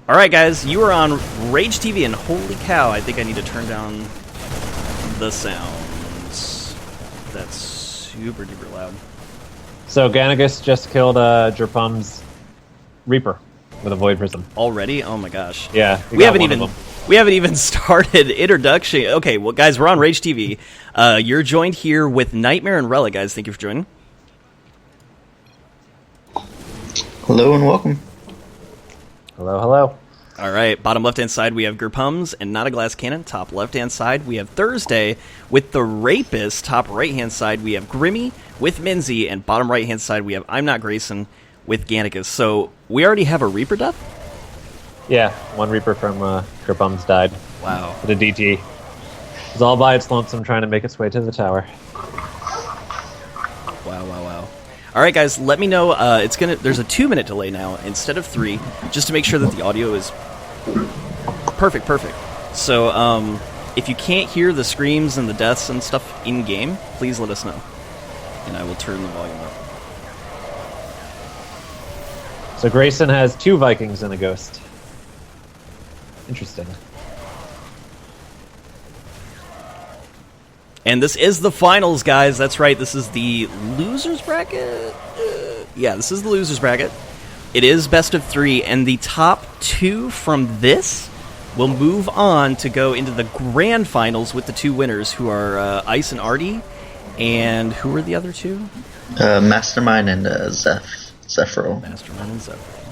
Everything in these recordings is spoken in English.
All right, guys, you are on Rage TV, and holy cow, I think I need to turn down the sounds. That's super duper loud. So Ganagus just killed Gerpums Reaper with a Void Prism. Already? Oh my gosh. Yeah, we haven't even started introduction. Okay, well, guys, we're on Rage TV. You're joined here with Nightmare and Relic, guys. Thank you for joining. Hello and welcome. Hello, hello. All right, bottom left-hand side, we have Gerpums and NotAGlassCannon. Top left-hand side, we have Thursday with the Rapist. Top right-hand side, we have Grimmy with Minzzy. And bottom right-hand side, we have I'm Not Grayson with Gannicus. So we already have a Reaper death? Yeah, one Reaper from Gerpums died. Wow. With a DT. It was all by its lonesome trying to make its way to the tower. Wow. All right, guys, let me know. There's a 2-minute delay now instead of 3, just to make sure that the audio is perfect. So, if you can't hear the screams and the deaths and stuff in game, please let us know, and I will turn the volume up. So Grayson has 2 Vikings and a Ghost. Interesting. And this is the finals, guys. That's right. This is the losers bracket. Yeah, this is the losers bracket. It is best of 3, and the top 2 from this will move on to go into the grand finals with the 2 winners, who are Ice and Artie. And who are the other 2? Mastermind and Zephyro. Mastermind and Zephyro.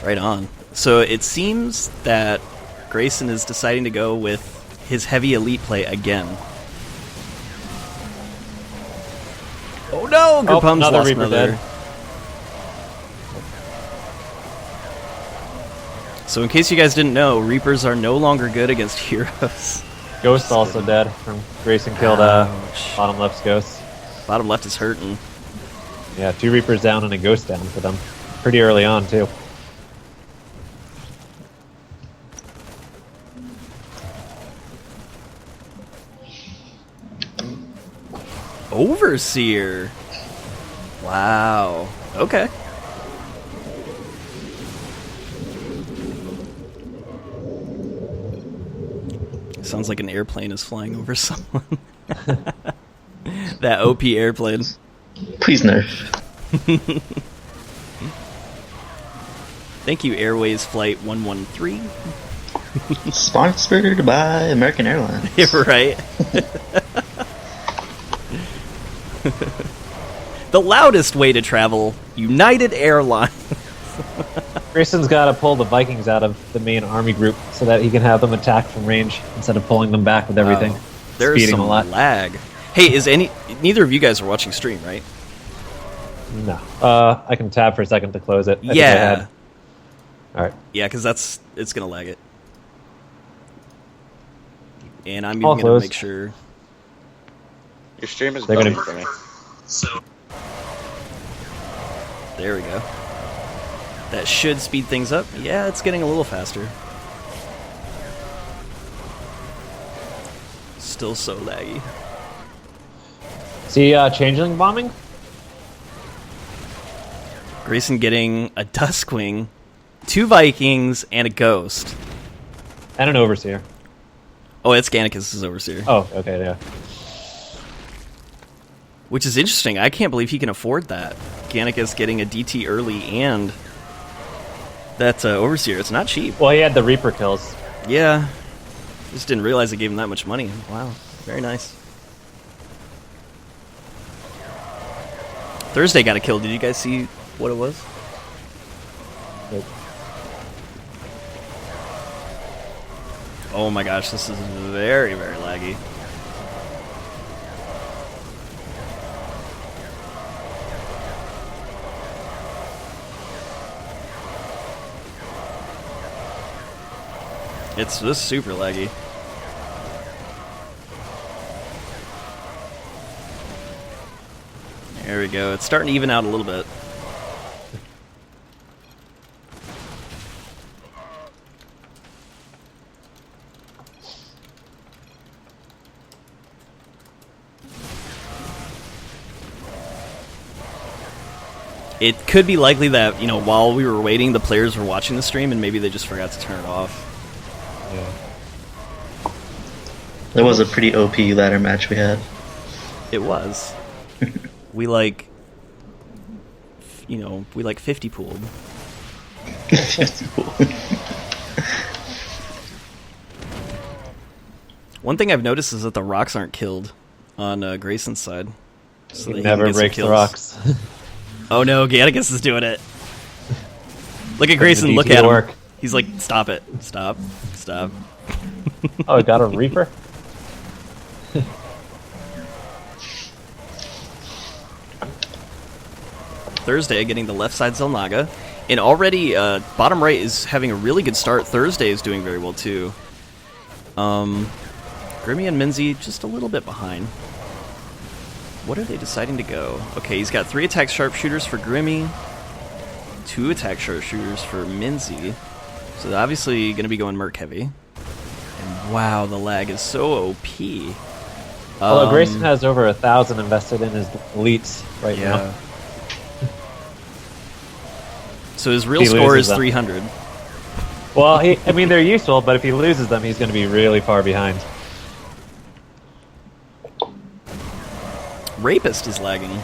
Right on. So it seems that Grayson is deciding to go with his heavy elite play again. Oh no! Gerpums lost another. Dead. So in case you guys didn't know, Reapers are no longer good against heroes. Ghost also dead from Grayson killed bottom left's Ghost. Bottom left is hurting. Yeah, 2 Reapers down and a Ghost down for them. Pretty early on too. Overseer. Wow. Okay. Sounds like an airplane is flying over someone. That OP airplane. Please nerf. Thank you, Airways Flight 113. Sponsored by American Airlines. Right. The loudest way to travel, United Airlines. Grayson's got to pull the Vikings out of the main army group so that he can have them attack from range instead of pulling them back with everything. Wow. There's some lag. Hey, neither of you guys are watching stream, right? No. I can tab for a second to close it. Yeah. All right. Yeah, because it's gonna lag it. And I'm even gonna make sure. Your stream is bugging for me. So there we go. That should speed things up. Yeah, it's getting a little faster. Still so laggy. See, changeling bombing? Grayson getting a Duskwing, 2 Vikings, and a Ghost. And an Overseer. Oh, it's Gannicus' Overseer. Oh, okay, yeah. Which is interesting. I can't believe he can afford that. Gannicus getting a DT early and that Overseer. It's not cheap. Well, he had the Reaper kills. Yeah. Just didn't realize it gave him that much money. Wow. Very nice. Thursday got a kill. Did you guys see what it was? Nope. Oh my gosh, this is very, very laggy. It's just super laggy. There we go. It's starting to even out a little bit. It could be likely that, you know, while we were waiting, the players were watching the stream and maybe they just forgot to turn it off. Yeah. That was a pretty OP ladder match we had. It was. We like, you know, we like 50 pooled. One thing I've noticed is that the rocks aren't killed on Grayson's side. So He never breaks the rocks. Oh no, Gattagus is doing it. Look at Grayson, look at him. Work. He's like, stop it. Stop. Stop. Oh, got a Reaper? Thursday getting the left side Zelnaga. And already, bottom right is having a really good start. Thursday is doing very well too. Grimmy and Minzzy just a little bit behind. What are they deciding to go? Okay, he's got 3 attack sharpshooters for Grimmy, 2 attack sharpshooters for Minzzy. So they're obviously going to be going Merc heavy. And wow, the lag is so OP. Although Grayson has over 1,000 invested in his elites right now. So his real score is 300. Well, I mean, they're useful, but if he loses them, he's going to be really far behind. Rapist is lagging.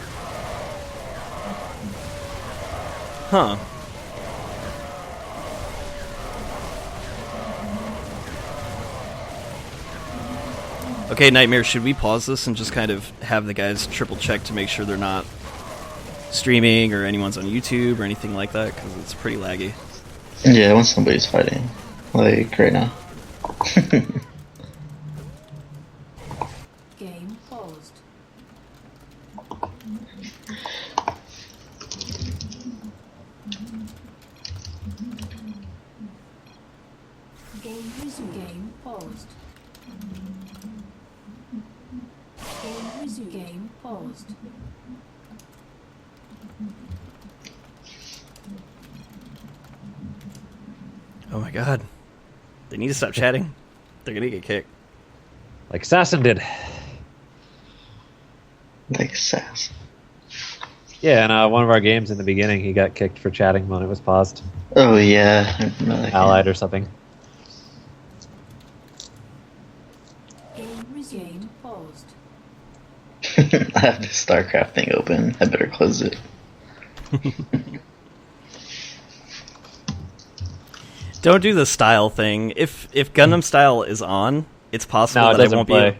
Huh. Okay, Nightmare, should we pause this and just kind of have the guys triple check to make sure they're not streaming or anyone's on YouTube or anything like that? Because it's pretty laggy. Yeah, when somebody's fighting. Like, right now. Game paused. Game resume. Game paused. Game resume. Game paused. Oh my god. They need to stop chatting. They're gonna get kicked. Like Assassin did. Like sass. Yeah, and one of our games in the beginning, he got kicked for chatting when it was paused. Oh yeah, I remember that Allied or something. Game resumed. Paused. I have this StarCraft thing open. I better close it. Don't do the style thing. If Gundam style is on, it's possible No, it that I doesn't won't play. be.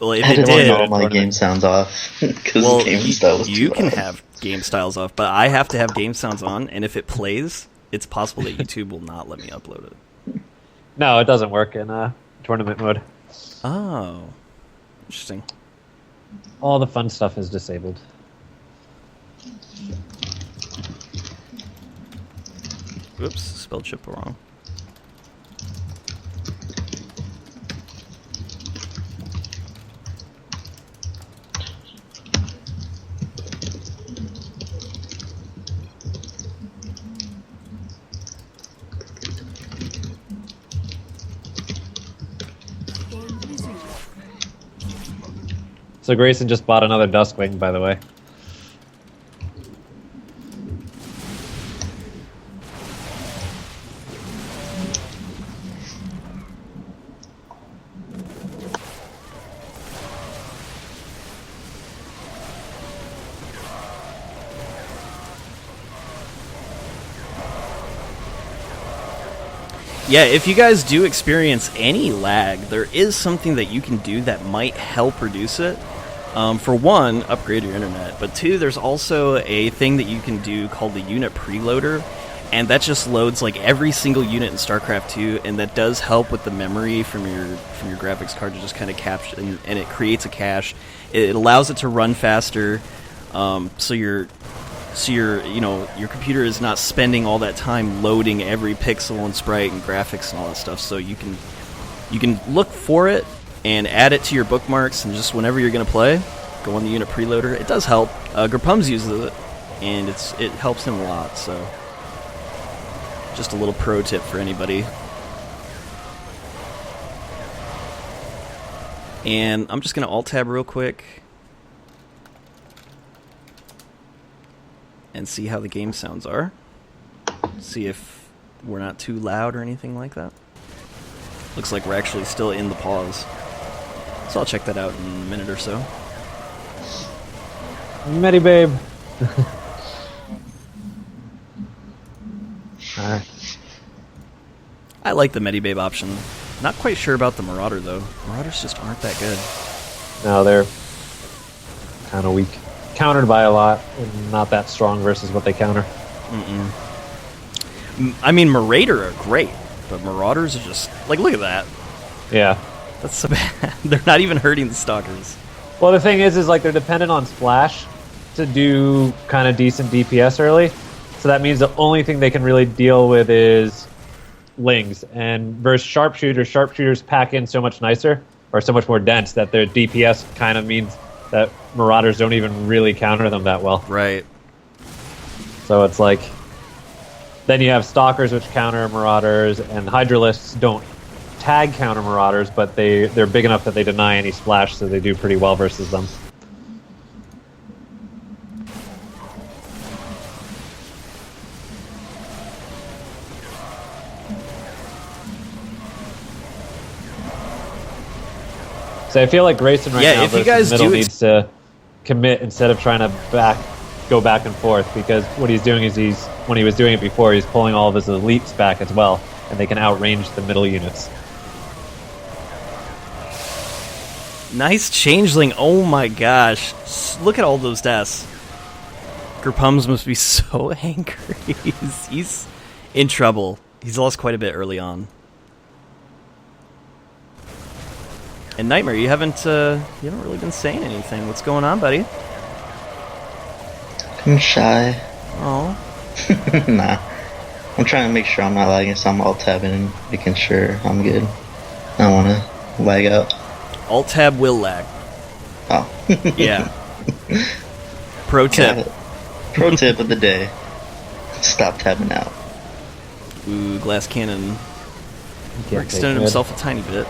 Well, if I it didn't want did, all my game sounds off because well, the game style was you too can loud. have game styles off, but I have to have game sounds on, and if it plays, it's possible that YouTube will not let me upload it. No, it doesn't work in tournament mode. Oh, interesting. All the fun stuff is disabled. Oops, spelled chip wrong. Game resumed. So Grayson just bought another Duskwing, by the way. Yeah, if you guys do experience any lag, there is something that you can do that might help reduce it. For one, upgrade your internet, but two, there's also a thing that you can do called the unit preloader, and that just loads like every single unit in StarCraft 2, and that does help with the memory from your graphics card to just kind of capture, and it creates a cache. It allows it to run faster, so your computer is not spending all that time loading every pixel and sprite and graphics and all that stuff. So you can look for it and add it to your bookmarks, and just whenever you're going to play, go on the unit preloader. It does help. Gerpums uses it, and it helps him a lot. So just a little pro tip for anybody. And I'm just going to alt tab real quick. and see how the game sounds are. See if we're not too loud or anything like that. Looks like we're actually still in the pause. So I'll check that out in a minute or so. Medibabe. Alright. I like the Medibabe option. Not quite sure about the Marauder, though. Marauders just aren't that good. No, they're kind of weak. Countered by a lot, and not that strong versus what they counter. I mean, Marauder are great, but Marauders are just... Like, look at that. Yeah. That's so bad. They're not even hurting the Stalkers. Well, the thing is like they're dependent on Splash to do kind of decent DPS early. So that means the only thing they can really deal with is Lings. And versus Sharpshooters pack in so much nicer, or so much more dense, that their DPS kind of means that Marauders don't even really counter them that well. Right. So it's like... Then you have Stalkers, which counter Marauders, and Hydralisks don't tag counter Marauders, but they're big enough that they deny any splash, so they do pretty well versus them. So I feel like Grayson right now if you versus guys middle do needs to commit instead of trying to go back and forth, because what he's doing is when he was doing it before, he's pulling all of his elites back as well, and they can outrange the middle units. Nice changeling. Oh my gosh. Look at all those deaths. Gerpums must be so angry. He's in trouble. He's lost quite a bit early on. And Nightmare, you haven't really been saying anything. What's going on, buddy? I'm shy. Oh. Nah. I'm trying to make sure I'm not lagging, so I'm alt-tabbing and making sure I'm good. I don't want to lag out. Alt-tab will lag. Oh. Yeah. Pro tip. Pro tip of the day. Stop tabbing out. Ooh, Glass Cannon Can't extended take himself a tiny bit.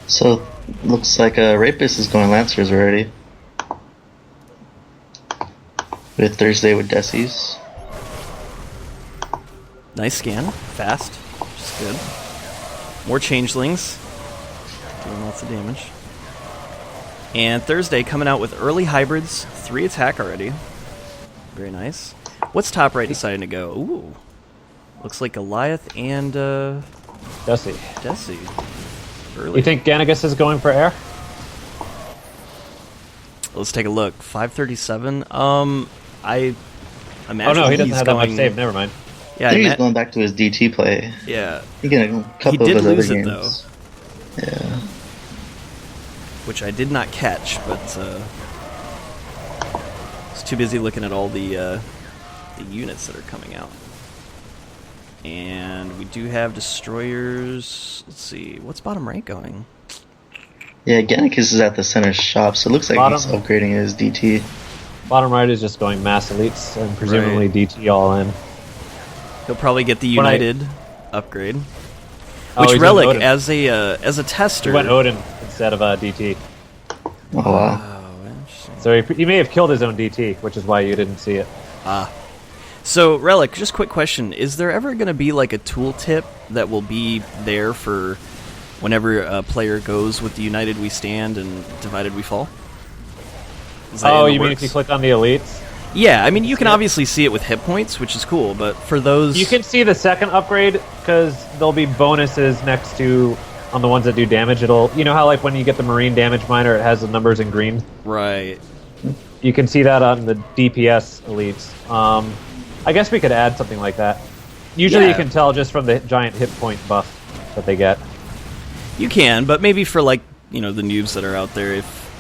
So, looks like Rapist is going Lancers already. With Thursday with Desis. Nice scan. Fast. Which is good. More changelings. Doing lots of damage. And Thursday coming out with early hybrids. 3 attack already. Very nice. What's top right deciding to go? Ooh. Looks like Goliath and Desi. Desi. Early. You think Ganagus is going for air? Let's take a look. 537. I imagine. Oh no, he doesn't he's have that much save. Never mind. Yeah, I think he's going back to his DT play. Yeah. He got a couple He did of his lose other it, games. Yeah. which I did not catch, but I was too busy looking at all the units that are coming out. And we do have destroyers. Let's see, what's bottom right going? Yeah, Gannicus is at the center shop, so it looks like he's upgrading his DT. Bottom right is just going mass elites and presumably DT all in. He'll probably get the United upgrade. Oh, Which he's Relic, Odin. as a tester... He went Odin instead of DT. Oh wow. Oh, interesting. So he may have killed his own DT, which is why you didn't see it. So, Relic, just quick question. Is there ever going to be like a tooltip that will be there for whenever a player goes with the United We Stand and Divided We Fall? Oh, you mean if you click on the elites? Yeah, I mean, you can obviously see it with hit points, which is cool, but for those... You can see the second upgrade, because there'll be bonuses next to, on the ones that do damage, you know how like when you get the Marine Damage Miner, it has the numbers in green? Right. You can see that on the DPS elites. I guess we could add something like that. Usually you can tell just from the giant hit point buff that they get. You can, but maybe for like, the noobs that are out there,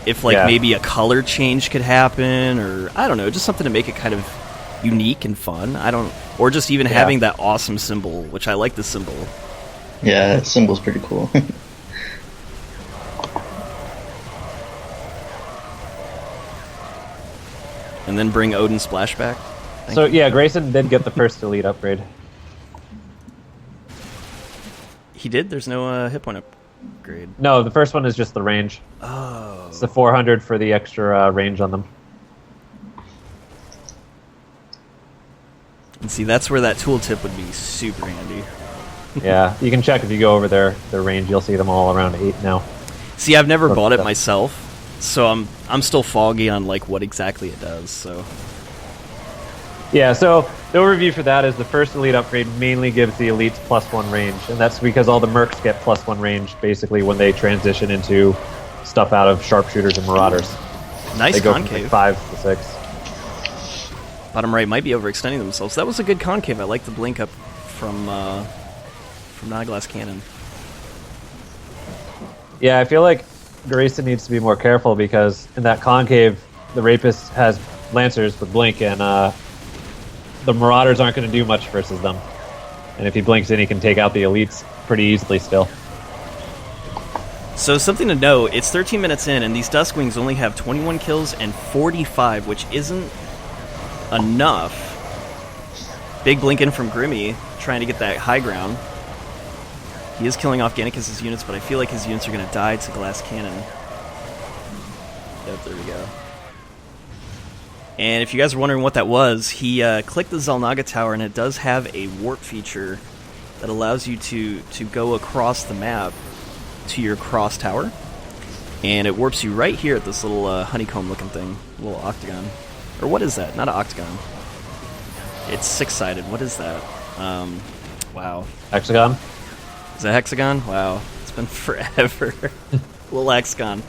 if like maybe a color change could happen, or I don't know, just something to make it kind of unique and fun. Or just even having that awesome symbol, which I like the symbol. Yeah, that symbol's pretty cool. And then bring Odin Splash back. So yeah, Grayson did get the first elite upgrade. He did? There's no hit point up. upgrade? No, the first one is just the range. Oh. It's the 400 for the extra range on them. And see, that's where that tooltip would be super handy. Yeah, you can check if you go over their range. You'll see them all around 8 now. See, I've never Or bought it stuff. myself, so I'm still foggy on like what exactly it does. So Yeah, so the overview for that is the first elite upgrade mainly gives the elites +1 range, and that's because all the mercs get +1 range basically when they transition into stuff out of sharpshooters and marauders. nice They go from concave. like 5 to 6. Bottom right might be overextending themselves. That was a good concave. I like the blink up from NotAGlassCannon. Yeah, I feel like Grayson needs to be more careful because in that concave, the Rapist has Lancers with Blink, and the Marauders aren't going to do much versus them. And if he blinks in, he can take out the elites pretty easily still. So something to note, it's 13 minutes in, and these Duskwings only have 21 kills and 45, which isn't enough. Big blink in from Grimmy, trying to get that high ground. He is killing off Gannicus' units, but I feel like his units are going to die to Glass Cannon. Yep, there we go. And if you guys are wondering what that was, he clicked the Xel'Naga Tower, and it does have a warp feature that allows you to go across the map to your cross tower. And it warps you right here at this little honeycomb-looking thing, little octagon. Or what is that? Not an octagon. It's six-sided. What is that? Wow. Hexagon? Is that hexagon? Wow. It's been forever. Little hexagon.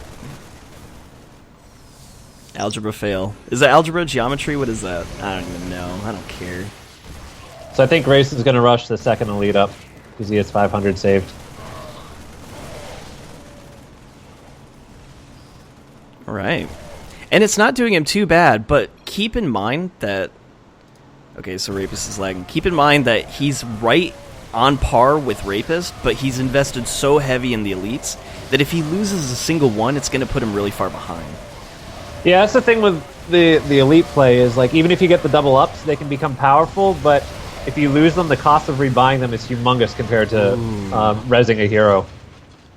Algebra fail. Is that algebra? Geometry? What is that? I don't even know. I don't care. So I think Grayson's going to rush the second elite up because he has 500 saved. Alright. And it's not doing him too bad, but keep in mind that... Okay, so Rapist is lagging. Keep in mind that he's right on par with Rapist, but he's invested so heavy in the elites that if he loses a single one, it's going to put him really far behind. Yeah, that's the thing with the elite play is like even if you get the double ups, they can become powerful, but if you lose them, the cost of rebuying them is humongous compared to resing a hero,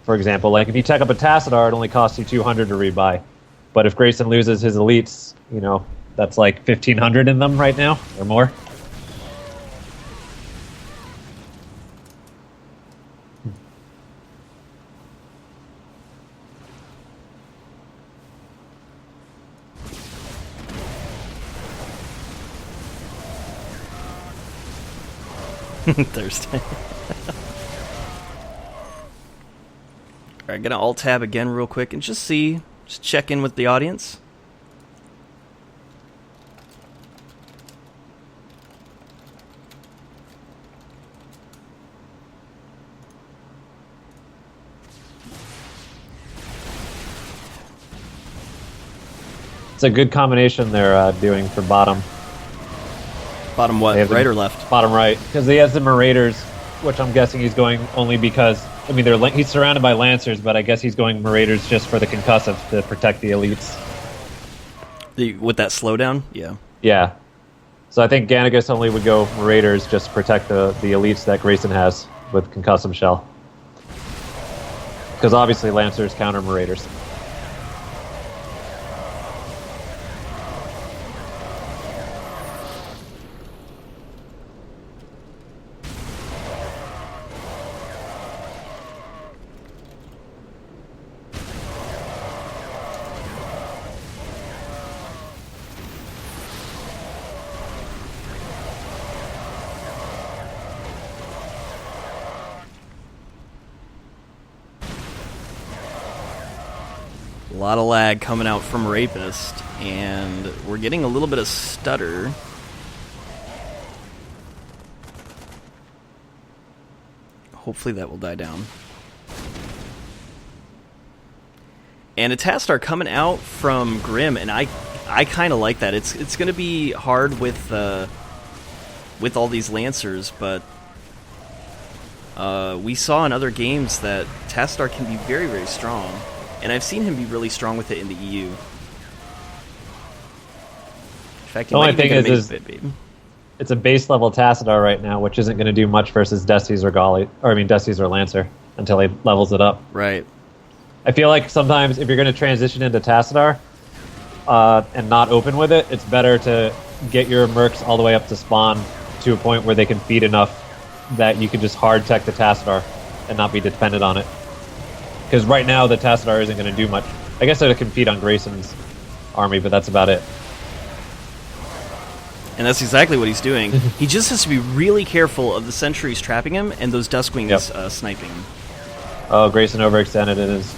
for example. Like if you tech up a Tassadar, it only costs you 200 to rebuy. But if Grayson loses his elites, you know, that's like 1,500 in them right now, or more. Thursday. Alright, gonna alt-tab again real quick and just check in with the audience. It's a good combination they're doing for bottom. Bottom what? They have Right the- or left? Bottom right, because he has the Marauders, which I'm guessing he's going only because I mean he's surrounded by Lancers, but I guess he's going Marauders just for the concussive to protect the elites. With that slowdown? Yeah. Yeah, so I think Gannicus only would go Marauders just to protect the elites that Grayson has with concussive shell, because obviously Lancers counter Marauders. A lot of lag coming out from Rapist, and we're getting a little bit of stutter. Hopefully that will die down. And a Tastar coming out from Grim, and I kind of like that. It's going to be hard with all these Lancers, but we saw in other games that Tastar can be very, very strong. And I've seen him be really strong with it in the EU. In fact, he The only might even thing make is a bit, babe. It's a base level Tassadar right now, which isn't going to do much versus Desty's or Golly, or I mean Desty's or Lancer. until he levels it up. Right. I feel like sometimes if you're going to transition into Tassadar and not open with it, it's better to get your mercs all the way up to spawn to a point where they can feed enough that you can just hard tech the Tassadar and not be dependent on it. Because right now the Tassadar isn't going to do much. I guess it can feed on Grayson's army, but that's about it. And that's exactly what he's doing. He just has to be really careful of the sentries trapping him and those Duskwings sniping him. Oh, Grayson overextended in his...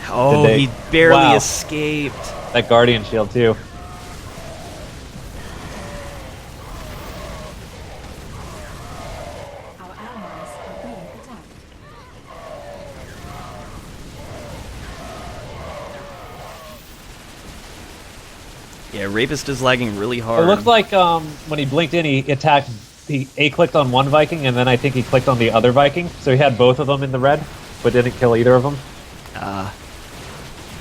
Oh, he barely escaped. That Guardian Shield, too. Our allies are being attacked. Yeah, Rapist is lagging really hard. It looked like when he blinked in, he attacked... He A-clicked on one Viking, and then I think he clicked on the other Viking. So he had both of them in the red, but didn't kill either of them.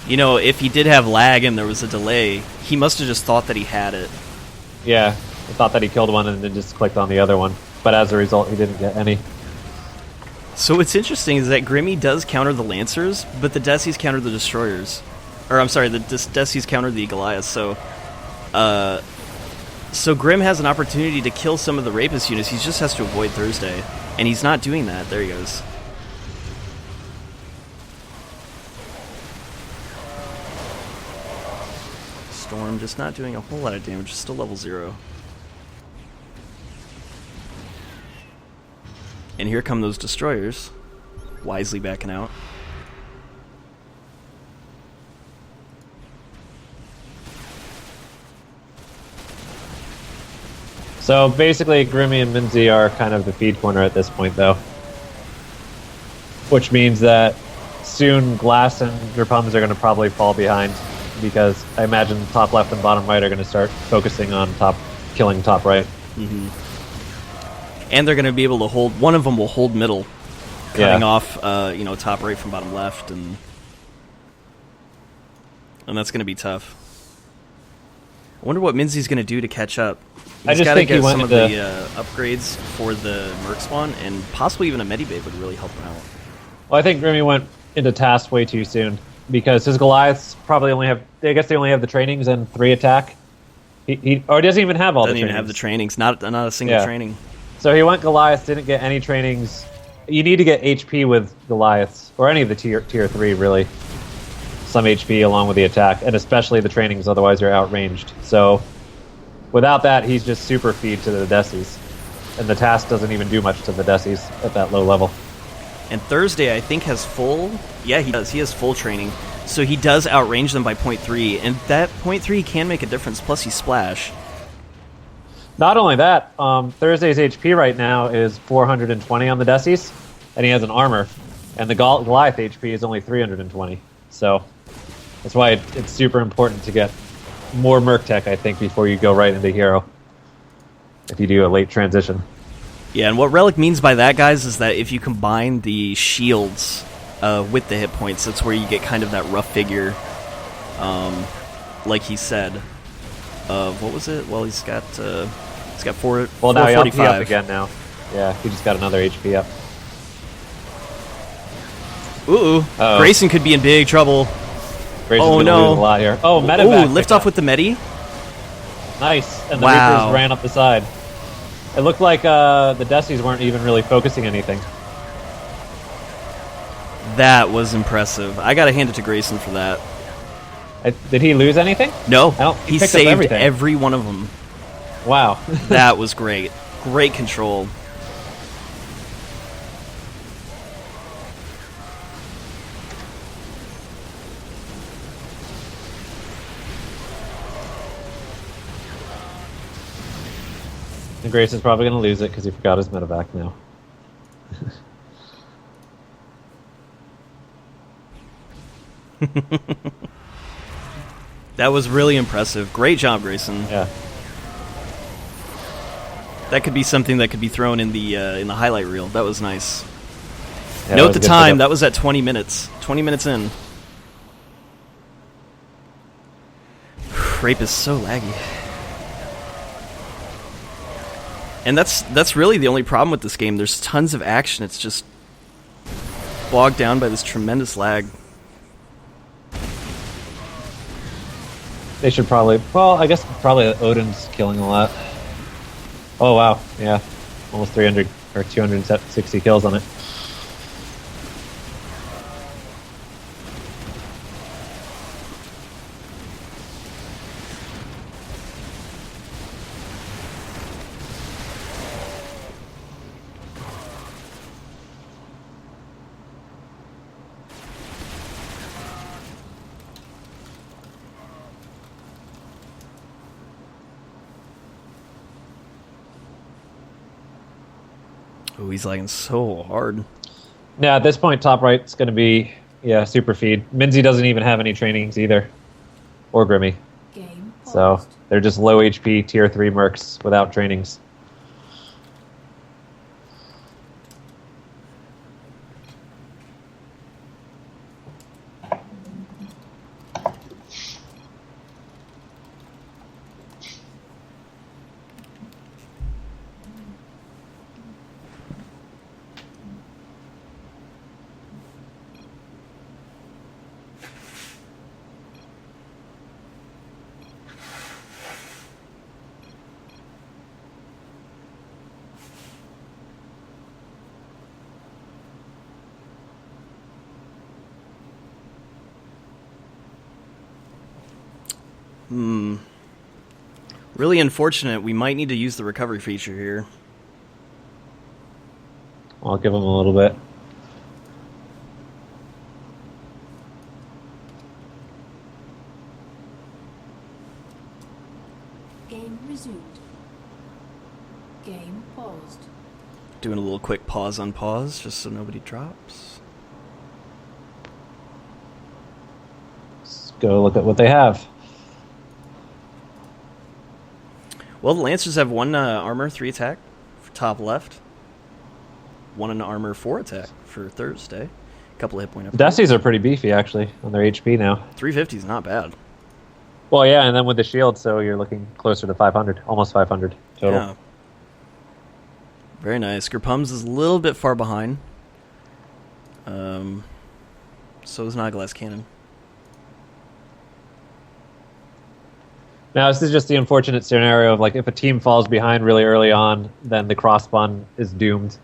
You know, if he did have lag and there was a delay, he must have just thought that he had it. Yeah, he thought that he killed one and then just clicked on the other one. But as a result, he didn't get any. So what's interesting is that Grimmy does counter the Lancers, but the Desis counter the Destroyers. Or, I'm sorry, the Desis counter the Goliaths, so... So Grim has an opportunity to kill some of the Rapist units, he just has to avoid Thursday. And he's not doing that. There he goes. Storm just not doing a whole lot of damage, still level 0. And here come those Destroyers, wisely backing out. So basically, Grimmy and Minzzy are kind of the feed corner at this point, though. Which means that soon Glass and Gerpums are going to probably fall behind, because I imagine top left and bottom right are going to start focusing on killing top right. Mm-hmm. And they're going to be able to hold... One of them will hold middle, cutting off, top right from bottom left, and that's going to be tough. I wonder what Minzzy's going to do to catch up. He's got to get some of the upgrades for the Merc spawn, and possibly even a Medibay would really help him out. Well, I think Grimmy went into task way too soon, because his Goliaths probably only have... I guess they only have the trainings and 3 attack. He doesn't even have all the trainings. Doesn't even have the trainings. Not a single training. So he went Goliath, didn't get any trainings. You need to get HP with Goliaths, or any of the tier 3, really. Some HP along with the attack, and especially the trainings, otherwise you're outranged. So without that, he's just super feed to the Desis. And the task doesn't even do much to the Desis at that low level. And Thursday, I think, has full... Yeah, he does. He has full training. So he does outrange them by 0.3, and that 0.3 can make a difference, plus he splash. Not only that, Thursday's HP right now is 420 on the Desis, and he has an armor. And the Goliath HP is only 320. So that's why it's super important to get more Merc Tech, I think, before you go right into Hero. If you do a late transition. Yeah, and what Relic means by that, guys, is that if you combine the shields with the hit points, that's where you get kind of that rough figure, like he said. What was it? Well, he's got 4. Well, now he's HP up again now. Yeah, he just got another HP up. Ooh, Grayson could be in big trouble. Grayson's gonna lose a lot here. Oh, Medevac. Ooh, lift off with the Medi. Nice, and the Reapers ran up the side. It looked like the Desis weren't even really focusing anything. That was impressive. I gotta hand it to Grayson for that. Did he lose anything? No, he saved every one of them. Wow. That was great. Great control. And Grayson's probably going to lose it because he forgot his medevac now. That was really impressive. Great job, Grayson. Yeah. That could be something that could be thrown in the highlight reel. That was nice. Yeah, Note the time. That was at 20 minutes. 20 minutes in. Rape is so laggy. And that's really the only problem with this game. There's tons of action. It's just bogged down by this tremendous lag. They should probably... Well, I guess probably Odin's killing a lot. Oh, wow. Yeah. Almost 300 or 260 kills on it. Oh, he's lagging so hard. Yeah, at this point, top right's going to be, super feed. Minzzy doesn't even have any trainings either. Or Grimmy. Game So, paused. they're just low HP, tier 3 mercs without trainings. Really unfortunate. We might need to use the recovery feature here. I'll give them a little bit. Game resumed. Game paused. Doing a little quick pause on pause, just so nobody drops. Let's go look at what they have. Well, the Lancers have 1 armor, 3 attack for top left. 1 in armor, 4 attack for Thursday. A couple of hit point upgrades. Desis are pretty beefy, actually, on their HP now. 350 is not bad. Well, yeah, and then with the shield, so you're looking closer to 500. Almost 500 total. Yeah. Very nice. Gerpums is a little bit far behind. So is NotAGlassCannon. Now, this is just the unfortunate scenario of, like, if a team falls behind really early on, then the cross-spawn is doomed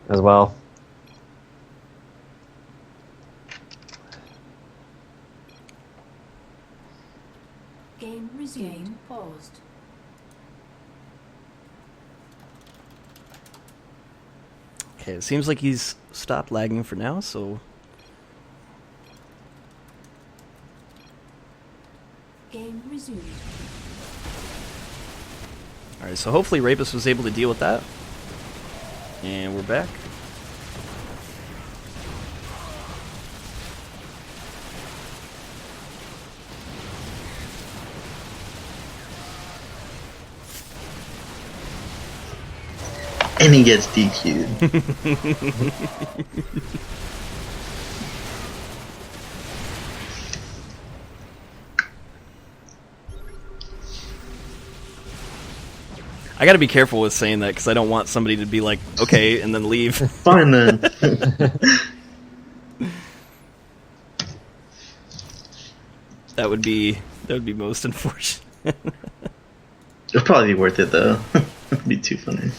as well. Game resumed. Game paused. Okay, it seems like he's stopped lagging for now, so... Game resumed. Alright, so hopefully Rapist was able to deal with that. And we're back. And he gets DQ'd. I gotta be careful with saying that, because I don't want somebody to be like, okay, and then leave. Fine then. That would be most unfortunate. It'll probably be worth it though. It'd be too funny.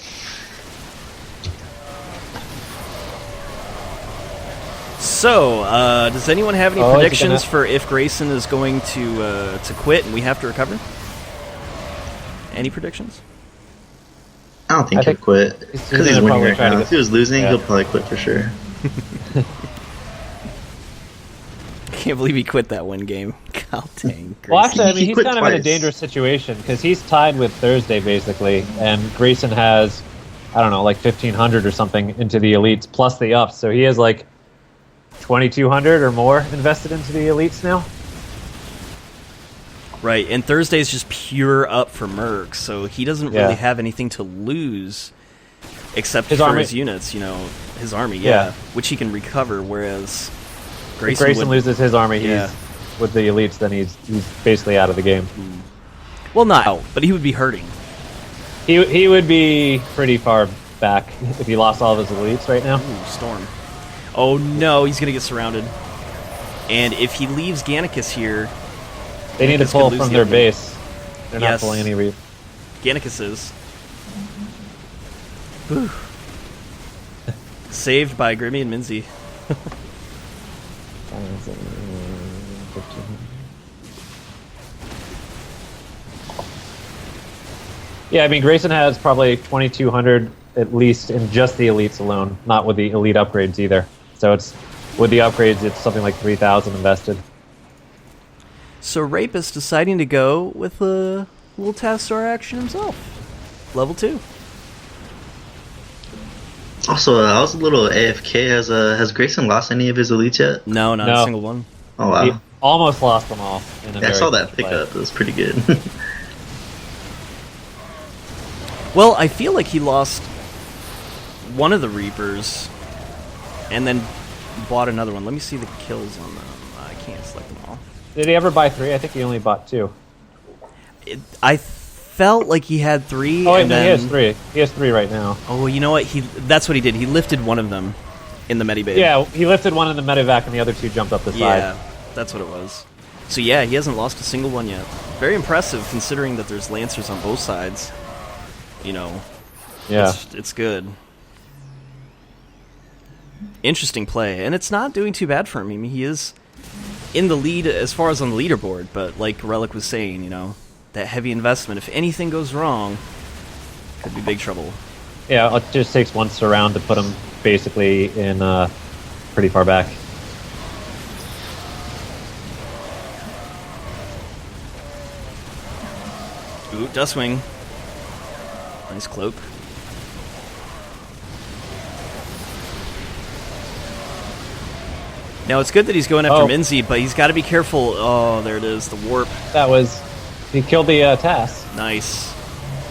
So, does anyone have any Oh, is it predictions gonna- for if Grayson is going to quit and we have to recover? Any predictions? I don't think I he'll think quit. he's Because he's gonna winning probably right try to now. get- If he was losing, Yeah. he'll probably quit for sure. Can't believe he quit that one game. God dang. Well, Grayson. actually, I mean, He he's quit kind of in a twice. dangerous situation because he's tied with Thursday, basically, and Grayson has, I don't know, like 1,500 or something into the elites, plus the ups, so he has like 2,200 or more invested into the elites now. Right, and Thursday's just pure up for Merc, so he doesn't Yeah. really have anything to lose except His for army- his units, his army, Yeah. which he can recover, whereas If Grayson, Grayson would, loses his army, Yeah. he's with the elites, then he's basically out of the game. well, not out, but he would be hurting. He would be pretty far back if he lost all of his elites right now. Ooh, Storm. Oh no, he's gonna get surrounded. And if he leaves Gannicus here, They need to Gannicus pull could lose from the their upgrade. base. They're not Yes. pulling any reap. Gannicus is. Whew. Saved by Grimmy and Minzzy. Yeah, I mean, Grayson has probably 2,200 at least in just the elites alone, not with the elite upgrades either. So it's with the upgrades, it's something like 3,000 invested. So Rapist deciding to go with a little task star action himself. Level 2. Also, I was a little AFK. Has Grayson lost any of his elites yet? No, not a No. single one. Oh wow. He almost lost them all. In a I very saw that close play. pickup. It was pretty good. Well, I feel like he lost one of the Reapers and then bought another one. Let me see the kills on them. I can't select them all. Did he ever buy 3? I think he only bought 2. I felt like he had 3. Oh, wait, and no, then, he has 3. He has 3 right now. Oh, well, you know what? That's what he did. He lifted one of them in the Medibay. Yeah, he lifted one in the medevac and the other 2 jumped up the Yeah, side. that's what it was. So yeah, he hasn't lost a single one yet. Very impressive considering that there's Lancers on both sides. You know, Yeah. it's good. Interesting play, and it's not doing too bad for him. I mean, he is in the lead as far as on the leaderboard, but like Relic was saying, you know, that heavy investment, if anything goes wrong, could be big trouble. Yeah, it just takes one surround to put him basically in pretty far back. Ooh, Dustwing. Nice cloak. Now, it's good that he's going after Minzzy, but he's got to be careful. Oh, there it is, the warp. That was... He killed the TAS. Nice.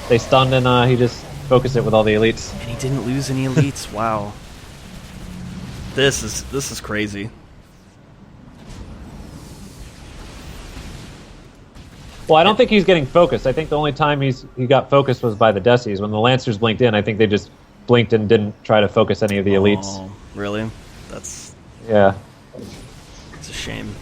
They stunned and he just focused it with all the elites. And he didn't lose any elites. Wow. This is crazy. Well, I don't think he's getting focused. I think the only time he got focused was by the Decies. When the Lancers blinked in, I think they just blinked and didn't try to focus any of the elites. Oh, really? That's Yeah. a shame.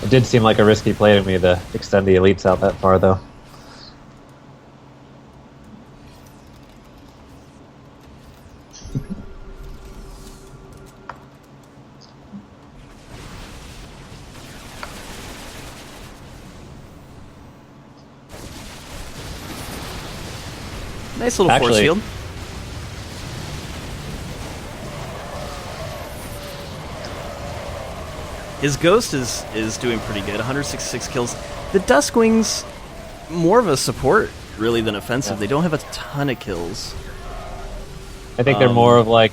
It did seem like a risky play to me to extend the elites out that far, though. Nice little force Actually- field. His Ghost is doing pretty good. 166 kills. The Duskwings, more of a support, really, than offensive. Yeah. They don't have a ton of kills. I think they're more of like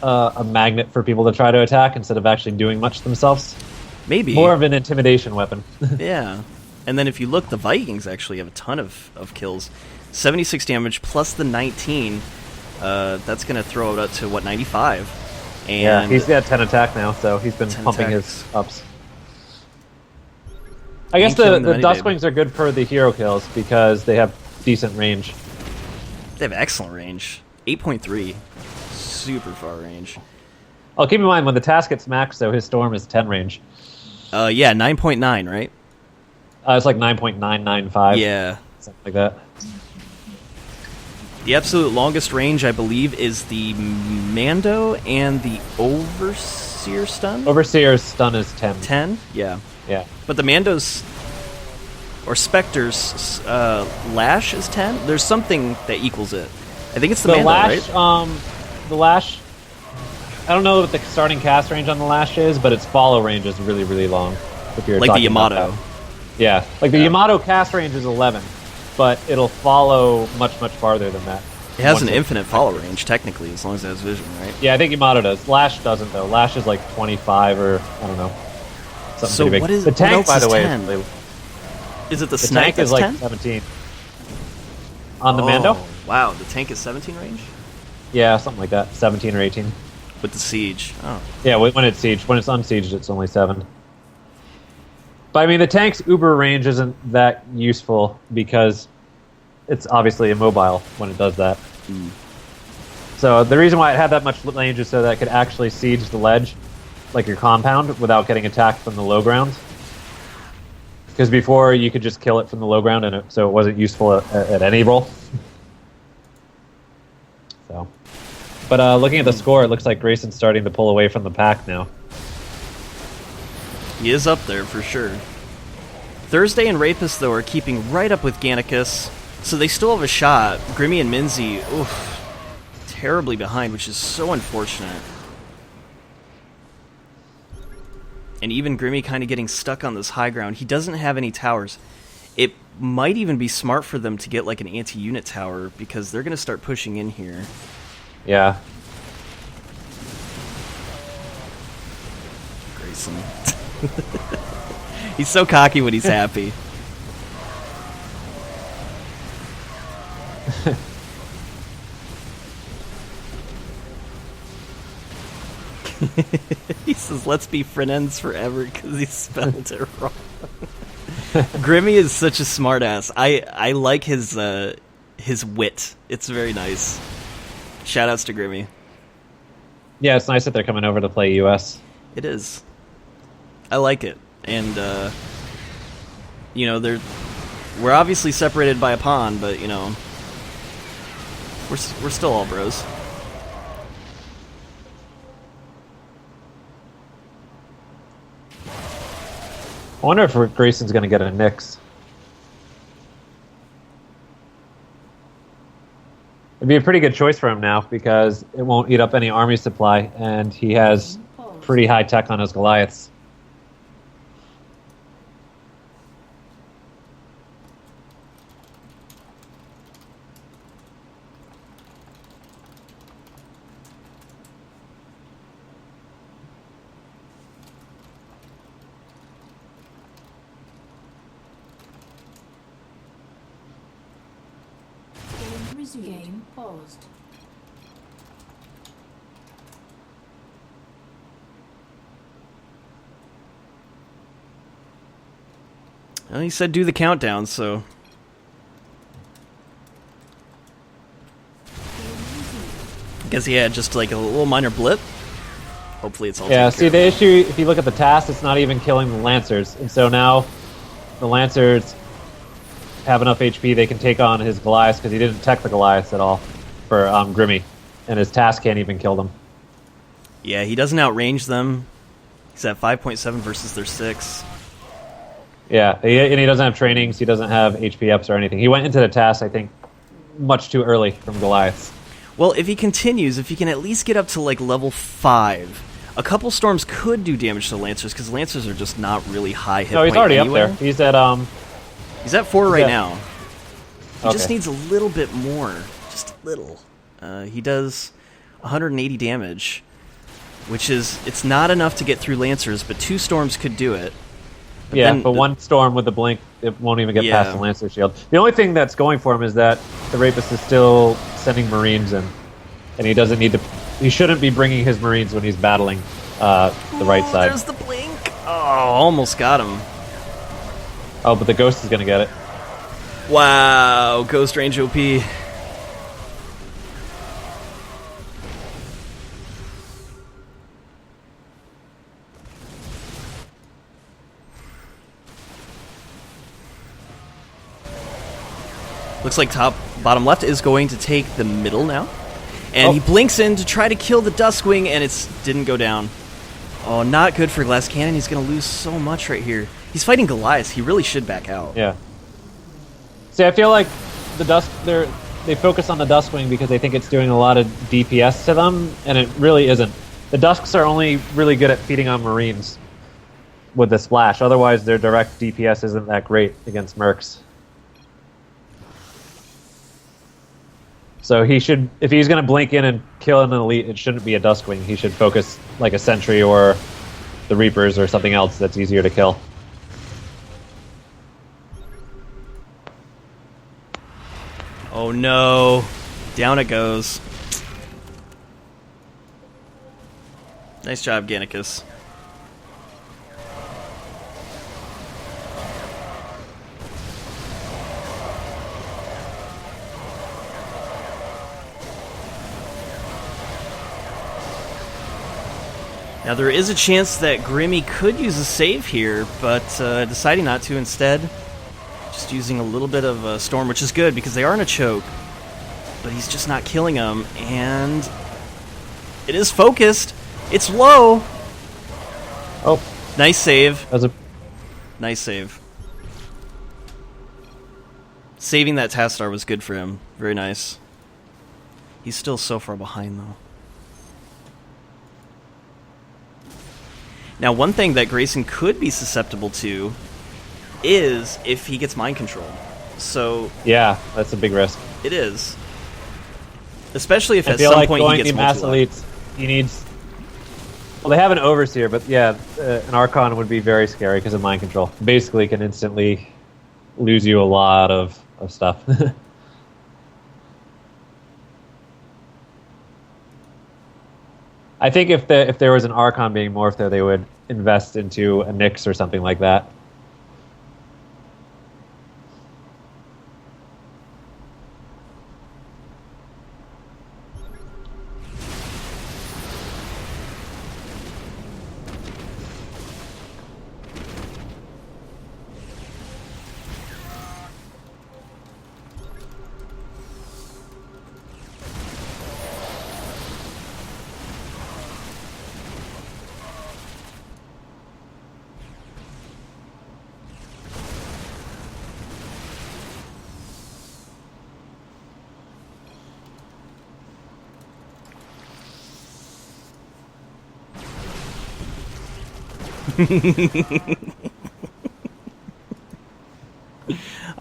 a magnet for people to try to attack instead of actually doing much themselves. Maybe. More of an intimidation weapon. Yeah. And then if you look, the Vikings actually have a ton of kills. 76 damage plus the 19. That's going to throw it up to, what, 95? And Yeah, he's got 10 attack now, so he's been 10 pumping attacks. his ups. I guess And the killing the Duskwings are good for the hero kills because they have decent range. they have excellent range. 8.3. Super far range. Oh, keep in mind, when the task gets maxed, though, his Storm is 10 range. Yeah, 9.9, right? It's like 9.995. Yeah. Something like that. The absolute longest range, I believe, is the Mando and the Overseer stun? Overseer's stun is 10. 10? Yeah. Yeah. But the Mando's or Spectre's Lash is 10? There's something that equals it. I think it's the Mando, Lash, right? The Lash... I don't know what the starting cast range on the Lash is, but its follow range is really, really long. If you're Like the talking about Yamato. that. Yeah. Like the Yamato cast range is 11, but it'll follow much, much farther than that. It has Once an it- infinite follow range, technically, as long as it has vision, right? Yeah, I think Yamato does. Lash doesn't, though. Lash is like 25 or, I don't know. Something So pretty big. what is- the what tank, else by is the way, 10? is really- Is it the the Snipe tank that's is like 10? 17. On the Mando? Wow, the tank is 17 range? Yeah, something like that. 17 or 18. With the Siege. Oh. Yeah, when it's sieged. When it's unsieged, it's only 7. But I mean, the tank's uber range isn't that useful because it's obviously immobile when it does that. So the reason why it had that much range is so that it could actually siege the ledge, like your compound, without getting attacked from the low ground. Because before you could just kill it from the low ground, and so it wasn't useful at any roll. So, but looking at the score, it looks like Grayson's starting to pull away from the pack now. He is up there for sure. Thursday and Rapist, though, are keeping right up with Gannicus, so they still have a shot. Grimmy and Minzzy, oof, terribly behind, which is so unfortunate. And even Grimmy kind of getting stuck on this high ground. He doesn't have any towers. It might even be smart for them to get like an anti-unit tower, because they're going to start pushing in here. Yeah. Grayson. He's so cocky when he's happy. He says, let's be friends forever, because he spelled it wrong. Grimmy is such a smartass. I like his wit. It's very nice. Shoutouts to Grimmy. Yeah, it's nice that they're coming over to play US. It is. I like it. And, you know, we're obviously separated by a pond, but, you know, we're still all bros. I wonder if Grayson's going to get a Nyx. It'd be a pretty good choice for him now, because it won't eat up any army supply, and he has pretty high tech on his Goliaths. Game paused. Well, he said do the countdown, so... Guess he had just like a little minor blip. Hopefully it's all Yeah, taken see, care the issue, if you look at the task, it's not even killing the Lancers. And so now the Lancers have enough HP, they can take on his Goliaths, because he didn't tech the Goliaths at all for Grimmy. And his task can't even kill them. Yeah, he doesn't outrange them. He's at 5.7 versus their 6. Yeah, and he doesn't have trainings, he doesn't have HP ups or anything. He went into the task, I think, much too early from Goliaths. Well, if he continues, if he can at least get up to like level 5, a couple storms could do damage to Lancers, because Lancers are just not really high hit No, he's point already anyway. up there. He's at He's at 4 right at- now. He just Okay. needs a little bit more. Just a little. He does 180 damage, which is... It's not enough to get through Lancers, but 2 storms could do it. yeah, then but one storm with the blink, it won't even get Yeah. past the Lancer shield. The only thing that's going for him is that the Rapist is still sending Marines in, and he doesn't need to. He shouldn't be bringing his Marines when he's battling the right side. There's the blink. Oh, almost got him. Oh, but the Ghost is going to get it. Wow, Ghost Range OP. Looks like bottom left is going to take the middle now. And he blinks in to try to kill the Duskwing, and it didn't go down. Oh, not good for GlassCannon. He's going to lose so much right here. He's fighting Goliath. He really should back out. Yeah. See, I feel like they focus on the Duskwing because they think it's doing a lot of DPS to them, and it really isn't. The Dusks are only really good at feeding on Marines with the splash. Otherwise, their direct DPS isn't that great against Mercs. So he should, if he's going to blink in and kill an elite, it shouldn't be a Duskwing. He should focus like a Sentry or the Reapers or something else that's easier to kill. Oh no. Down it goes. Nice job, Gannicus. Now there is a chance that Grimmy could use a save here, but deciding not to instead. Just using a little bit of a Storm, which is good because they are in a choke. But he's just not killing them, and it is focused. It's low. Oh, Nice save. that was a Nice save. Saving that Tastar was good for him. Very nice. He's still so far behind, though. Now, one thing that Grayson could be susceptible to is if he gets mind control. So yeah, that's a big risk. it is. Especially if I at feel some like point he going gets the mass multi-lock. elites, he needs. Well, they have an overseer, but yeah, an Archon would be very scary because of mind control. Basically, can instantly lose you a lot of stuff. I think if there was an Archon being morphed there, they would invest into a Nyx or something like that.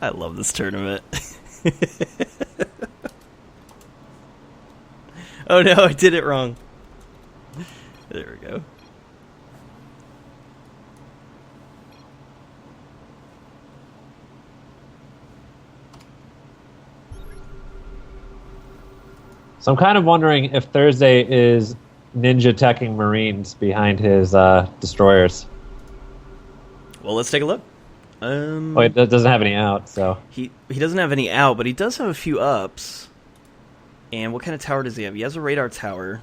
I love this tournament. Oh no, I did it wrong. There we go. So I'm kind of wondering if Thursday is ninja teching Marines behind his destroyers. Well, let's take a look. Oh, it doesn't have any out, so He doesn't have any out, but he does have a few ups. And what kind of tower does he have? He has a radar tower.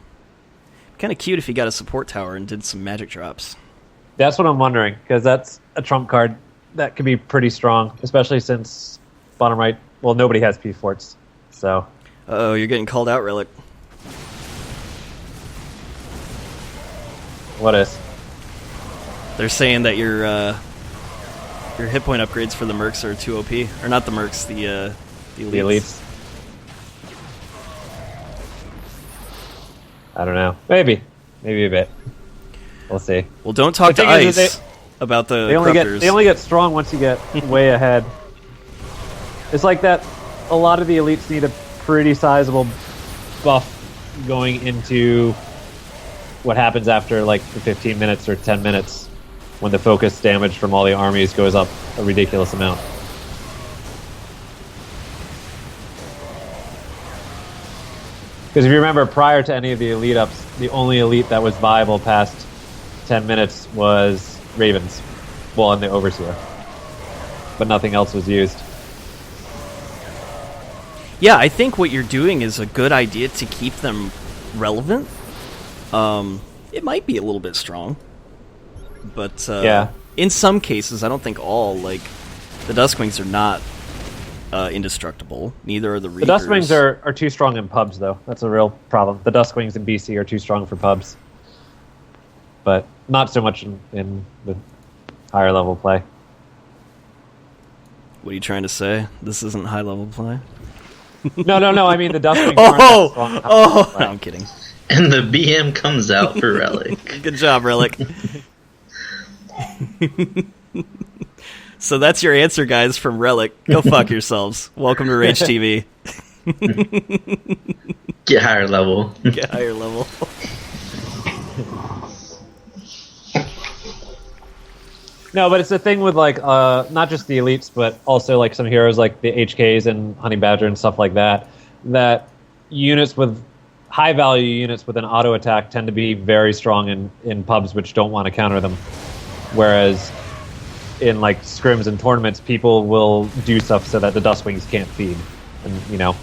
Kind of cute if he got a support tower and did some magic drops. that's what I'm wondering, because that's a trump card that could be pretty strong, especially since bottom right. Well, nobody has P forts, so Uh-oh, you're getting called out, Relic. what is? They're saying that your hit point upgrades for the mercs are too OP. Or not the mercs, the elites. The elites. I don't know. Maybe a bit. We'll see. Well, don't talk The to thing is Ice that about the They corruptors. only get strong once you get way ahead. It's like that. A lot of the elites need a pretty sizable buff going into what happens after like the 15 minutes or 10 minutes when the focus damage from all the armies goes up a ridiculous amount. Because if you remember, prior to any of the elite ups, the only elite that was viable past 10 minutes was Ravens. Well, and the Overseer. But nothing else was used. Yeah, I think what you're doing is a good idea to keep them relevant. It might be a little bit strong. But Yeah. in some cases, I don't think all, like, the Duskwings are not indestructible. Neither are the Reapers. The Duskwings are too strong in pubs, though. That's a real problem. The Duskwings in BC are too strong for pubs. But not so much in the higher level play. What are you trying to say? This isn't high-level play? No. I mean, the Duskwings aren't that strong in high level play. I'm kidding. And the BM comes out for Relic. Good job, Relic. So that's your answer, guys, from Relic. Go fuck yourselves. Welcome to Rage TV. Get higher level. Get higher level. No, but it's the thing with, like, not just the elites, but also, like, some heroes like the HKs and Honey Badger and stuff like that, that units with high-value units with an auto attack tend to be very strong in pubs which don't want to counter them. Whereas in, like, scrims and tournaments, people will do stuff so that the Dustwings can't feed. And, you know.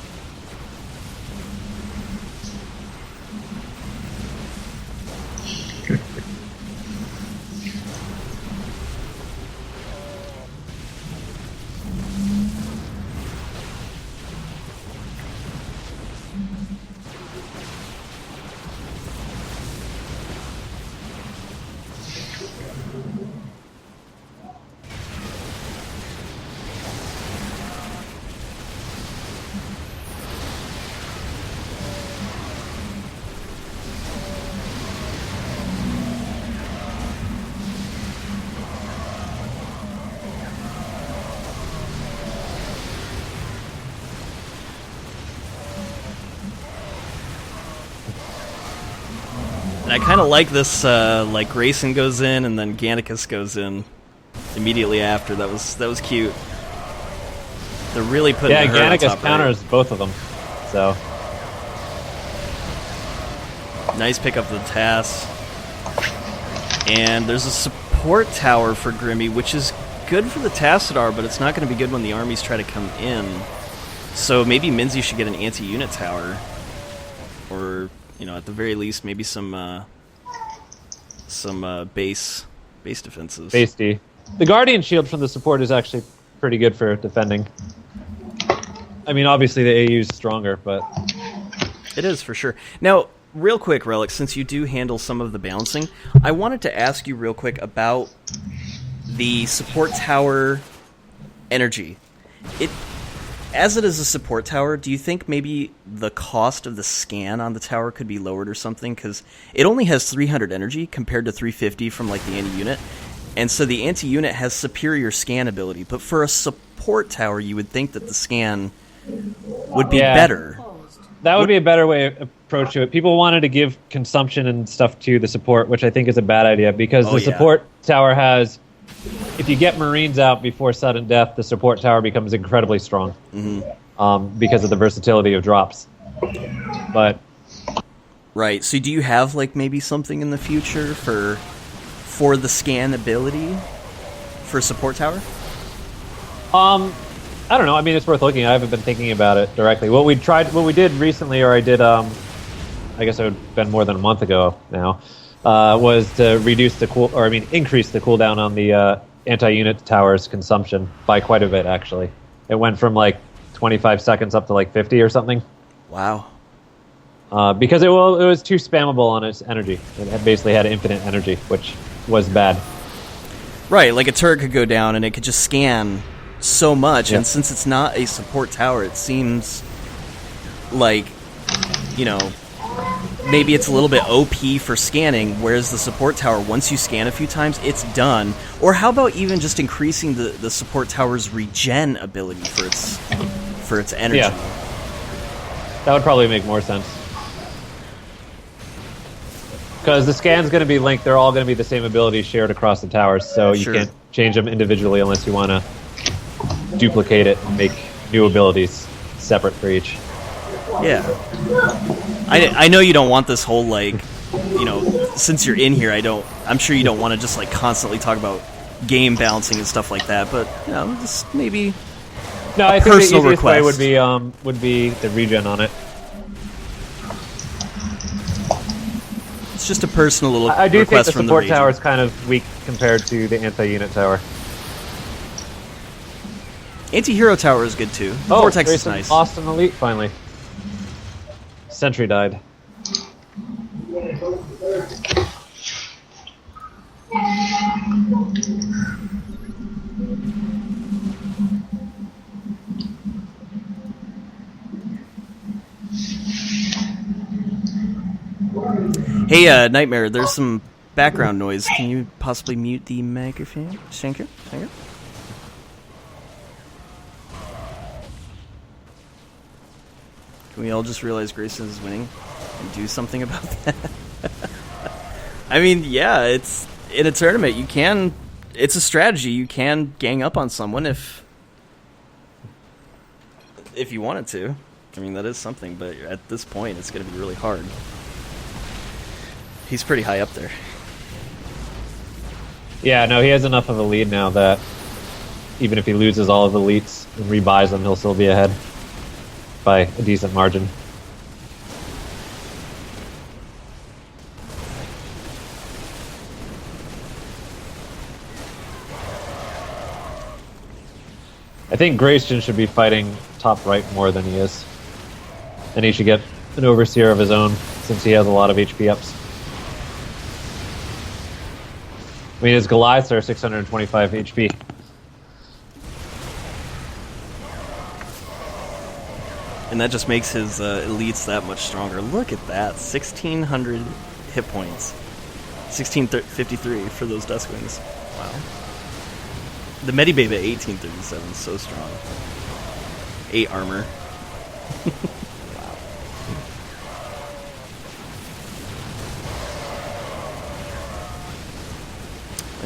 And I kind of like this, like Grayson goes in and then Gannicus goes in immediately after. That was cute. They're really putting her on Gannicus top counters both of them. So nice pick up the TAS. And there's a support tower for Grimmy, which is good for the Tassadar, but it's not going to be good when the armies try to come in. So maybe Minzzy should get an anti-unit tower, or at the very least, maybe some base defenses. base D. The Guardian Shield from the support is actually pretty good for defending. I mean, obviously the AU is stronger, but It is, for sure. Now, real quick, Relic, since you do handle some of the balancing, I wanted to ask you real quick about the support tower energy. As it is a support tower, do you think maybe the cost of the scan on the tower could be lowered or something? Because it only has 300 energy compared to 350 from like the anti-unit. And so the anti-unit has superior scan ability. But for a support tower, you would think that the scan would be better. that would be a better way of approach to it. People wanted to give consumption and stuff to the support, which I think is a bad idea, because the support tower has... If you get Marines out before sudden death, the support tower becomes incredibly strong because of the versatility of drops. But right. So do you have like maybe something in the future for the scan ability for support tower? I don't know. I mean, it's worth looking at. I haven't been thinking about it directly. What we did recently, or I did, I guess it would have been more than a month ago now, was to increase the cooldown on the anti-unit tower's consumption by quite a bit, actually. It went from like 25 seconds up to like 50 or something. Wow. Because it was too spammable on its energy. It basically had infinite energy, which was bad. Right, like a turret could go down and it could just scan so much, and since it's not a support tower, it seems like, maybe it's a little bit OP for scanning, whereas the support tower, once you scan a few times, it's done. Or how about even just increasing the support tower's regen ability for its energy? Yeah. That would probably make more sense. Because the scan's going to be linked, they're all going to be the same ability shared across the towers, so you can't change them individually unless you want to duplicate it and make new abilities separate for each. Yeah. I know you don't want this whole, since you're in here, I'm sure you don't want to just, constantly talk about game balancing and stuff like that, but, just maybe No, I think the easiest way would be the regen on it. It's just a personal little I do think request the from support the tower is kind of weak compared to the anti-unit tower. Anti-hero tower is good, too. Oh, Vortex is nice. Lost an elite, finally. Sentry died. Hey, Nightmare, there's some background noise. Can you possibly mute the microphone? Shanker? Can we all just realize Grayson is winning and do something about that? I mean, yeah, it's in a tournament. It's a strategy. You can gang up on someone if you wanted to. I mean, that is something, but at this point, it's going to be really hard. He's pretty high up there. Yeah, no, he has enough of a lead now that even if he loses all of the elites and rebuys them, he'll still be ahead by a decent margin. I think Grayson should be fighting top right more than he is. And he should get an overseer of his own, since he has a lot of HP ups. I mean, his Goliaths are 625 HP. And that just makes his elites that much stronger. Look at that. 1,600 hit points. 1,653 for those Duskwings. Wow. The Medibabe at 1837 is so strong. 8 armor. Wow.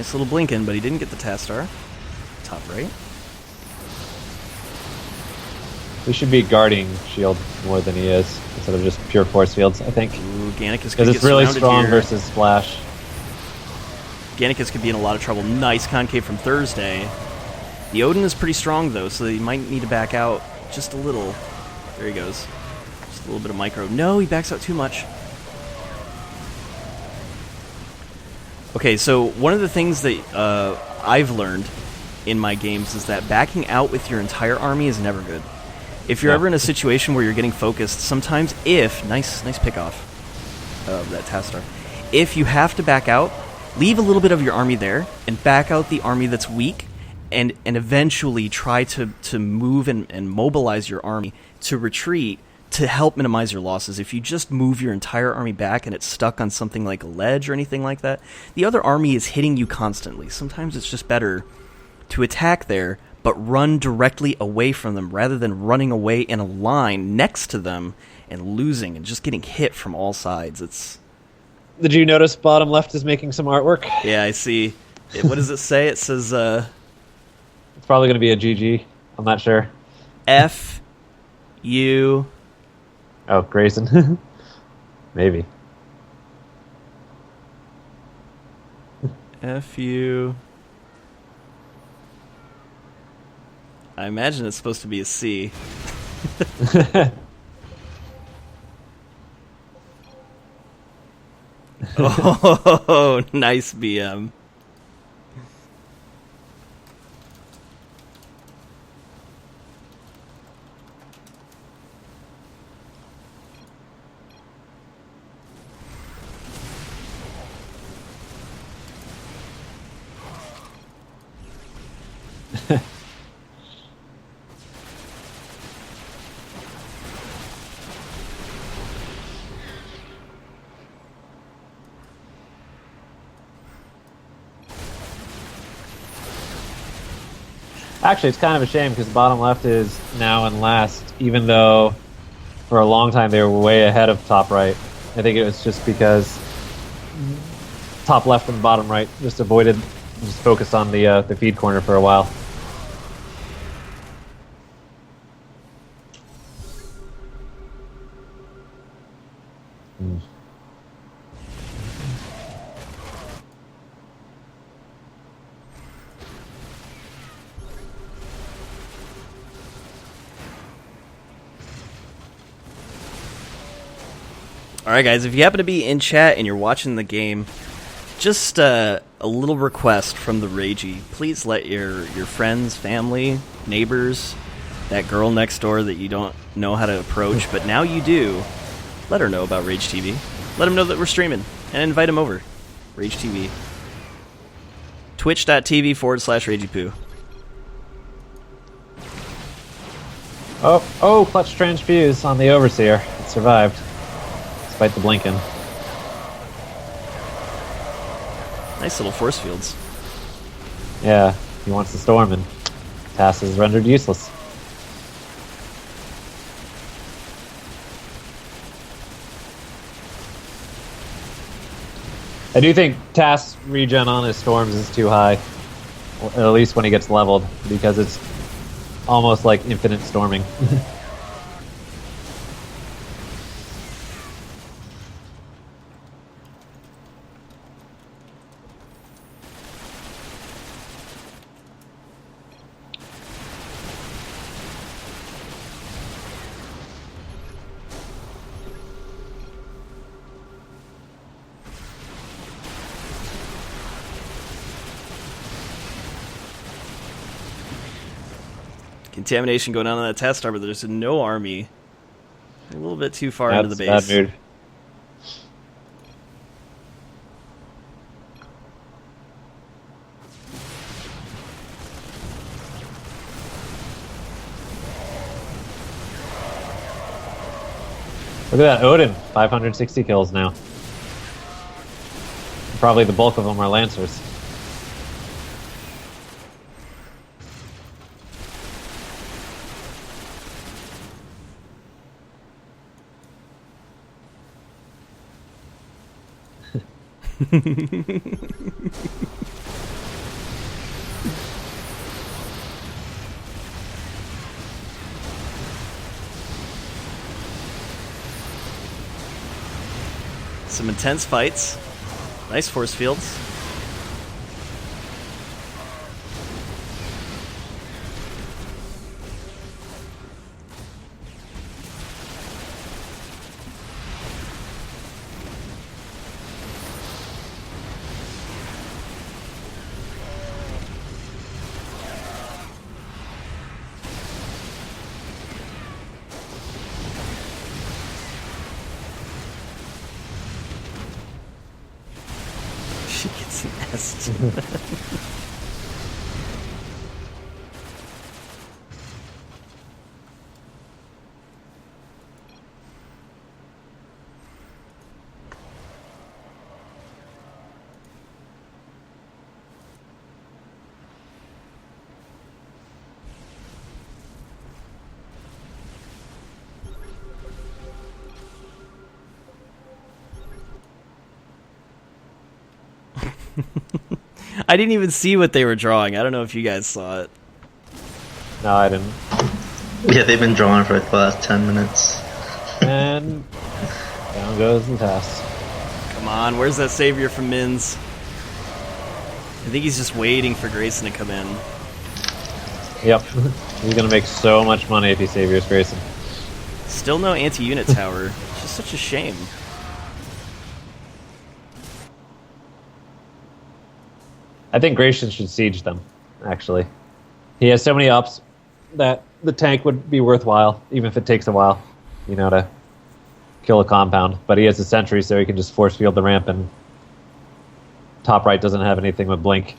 Nice little blinking, but he didn't get the task star. Top right. He should be guarding shield more than he is, instead of just pure force fields, I think. Ooh, Gannicus Because it's really strong versus splash. Gannicus could be in a lot of trouble. Nice concave from Thursday. The Odin is pretty strong, though, so he might need to back out just a little. There he goes. Just a little bit of micro. No, he backs out too much. Okay, so one of the things that I've learned in my games is that backing out with your entire army is never good. If you're ever in a situation where you're getting focused, sometimes nice pick off of that task star. If you have to back out, leave a little bit of your army there and back out the army that's weak, and eventually try to move and mobilize your army to retreat to help minimize your losses. If you just move your entire army back and it's stuck on something like a ledge or anything like that, the other army is hitting you constantly. Sometimes it's just better to attack there, but run directly away from them rather than running away in a line next to them and losing and just getting hit from all sides. Did you notice bottom left is making some artwork? Yeah, I see. What does it say? It says, It's probably going to be a GG. I'm not sure. F-U... Oh, Grayson. Maybe. F-U... I imagine it's supposed to be a C. Oh, nice BM. Actually, it's kind of a shame because bottom left is now in last, even though for a long time they were way ahead of top right. I think it was just because top left and bottom right just focused on the feed corner for a while. Alright guys, if you happen to be in chat and you're watching the game, just a little request from the Ragey. Please let your friends, family, neighbors, that girl next door that you don't know how to approach, but now you do, let her know about Rage TV. Let them know that we're streaming, and invite them over. Rage TV. Twitch.tv/RageyPoo. Oh, clutch transfuse on the Overseer. It survived. Despite the blinking. Nice little force fields. Yeah, he wants to storm and task is rendered useless. I do think task regen on his storms is too high. Or at least when he gets leveled, because it's almost like infinite storming. Contamination going on that task star, but there's no army. A little bit too far That's into the base. bad mood. Look at that Odin, 560 kills now. Probably the bulk of them are Lancers. Some intense fights. Nice force fields. She gets messed. I didn't even see what they were drawing. I don't know if you guys saw it. No, I didn't. Yeah, they've been drawing for like the last 10 minutes. And down goes the task. Come on, where's that savior from Minz? I think he's just waiting for Grayson to come in. Yep. He's gonna make so much money if he saviors Grayson. Still no anti-unit tower. It's just such a shame. I think Grayson should siege them, actually. He has so many ups that the tank would be worthwhile, even if it takes a while, you know, to kill a compound. But he has a sentry, so he can just force field the ramp, and top right doesn't have anything with blink.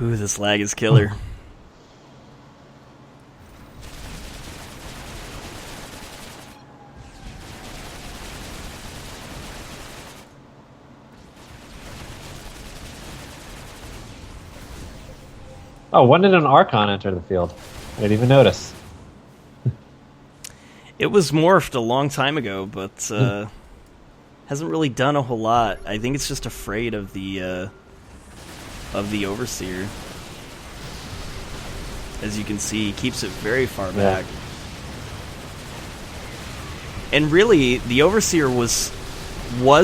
Ooh, this lag is killer. Oh, when did an Archon enter the field? I didn't even notice. It was morphed a long time ago, but hasn't really done a whole lot. I think it's just afraid of the Overseer. As you can see, he keeps it very far back. And really, the Overseer was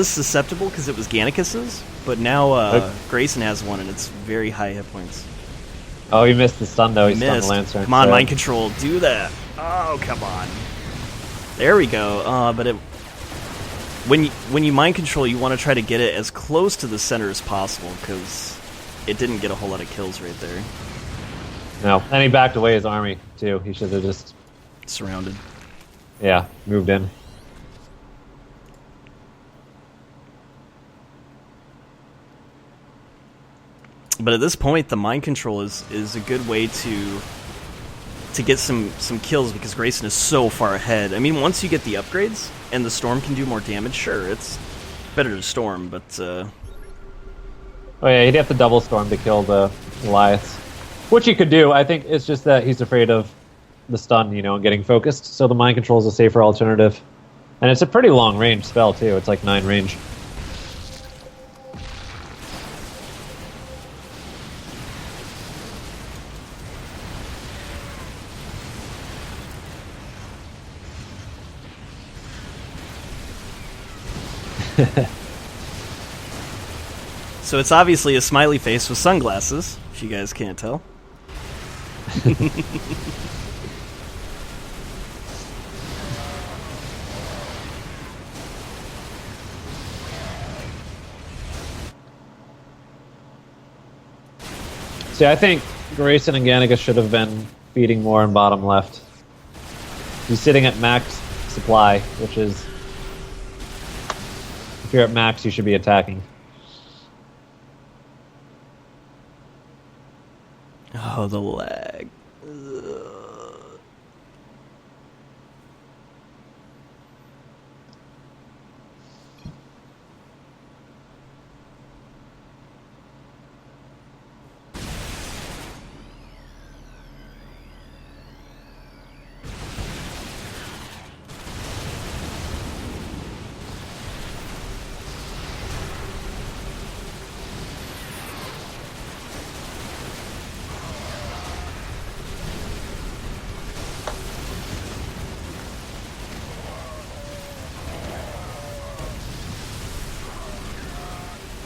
susceptible because it was Gannicus's, but now Grayson has one and it's very high hit points. Oh, he missed the stun though. He stunned missed. the Lancer. Come on, so. mind control, do that. Oh, come on. There we go. But when you mind control, you want to try to get it as close to the center as possible because it didn't get a whole lot of kills right there. No, and he backed away his army too. He should have just Surrounded. moved in. But at this point, the mind control is a good way to get some kills because Grayson is so far ahead. I mean, once you get the upgrades and the Storm can do more damage, sure, it's better to Storm, but... Oh yeah, he'd have to double Storm to kill the Goliaths. Which he could do. I think it's just that he's afraid of the stun, you know, and getting focused. So the mind control is a safer alternative. And it's a pretty long range spell, too. It's like 9 range. So it's obviously a smiley face with sunglasses, if you guys can't tell. See, I think Grayson and Gannicus should have been feeding more in bottom left. He's sitting at max supply, which is... If you're at max, you should be attacking. Oh, the lag.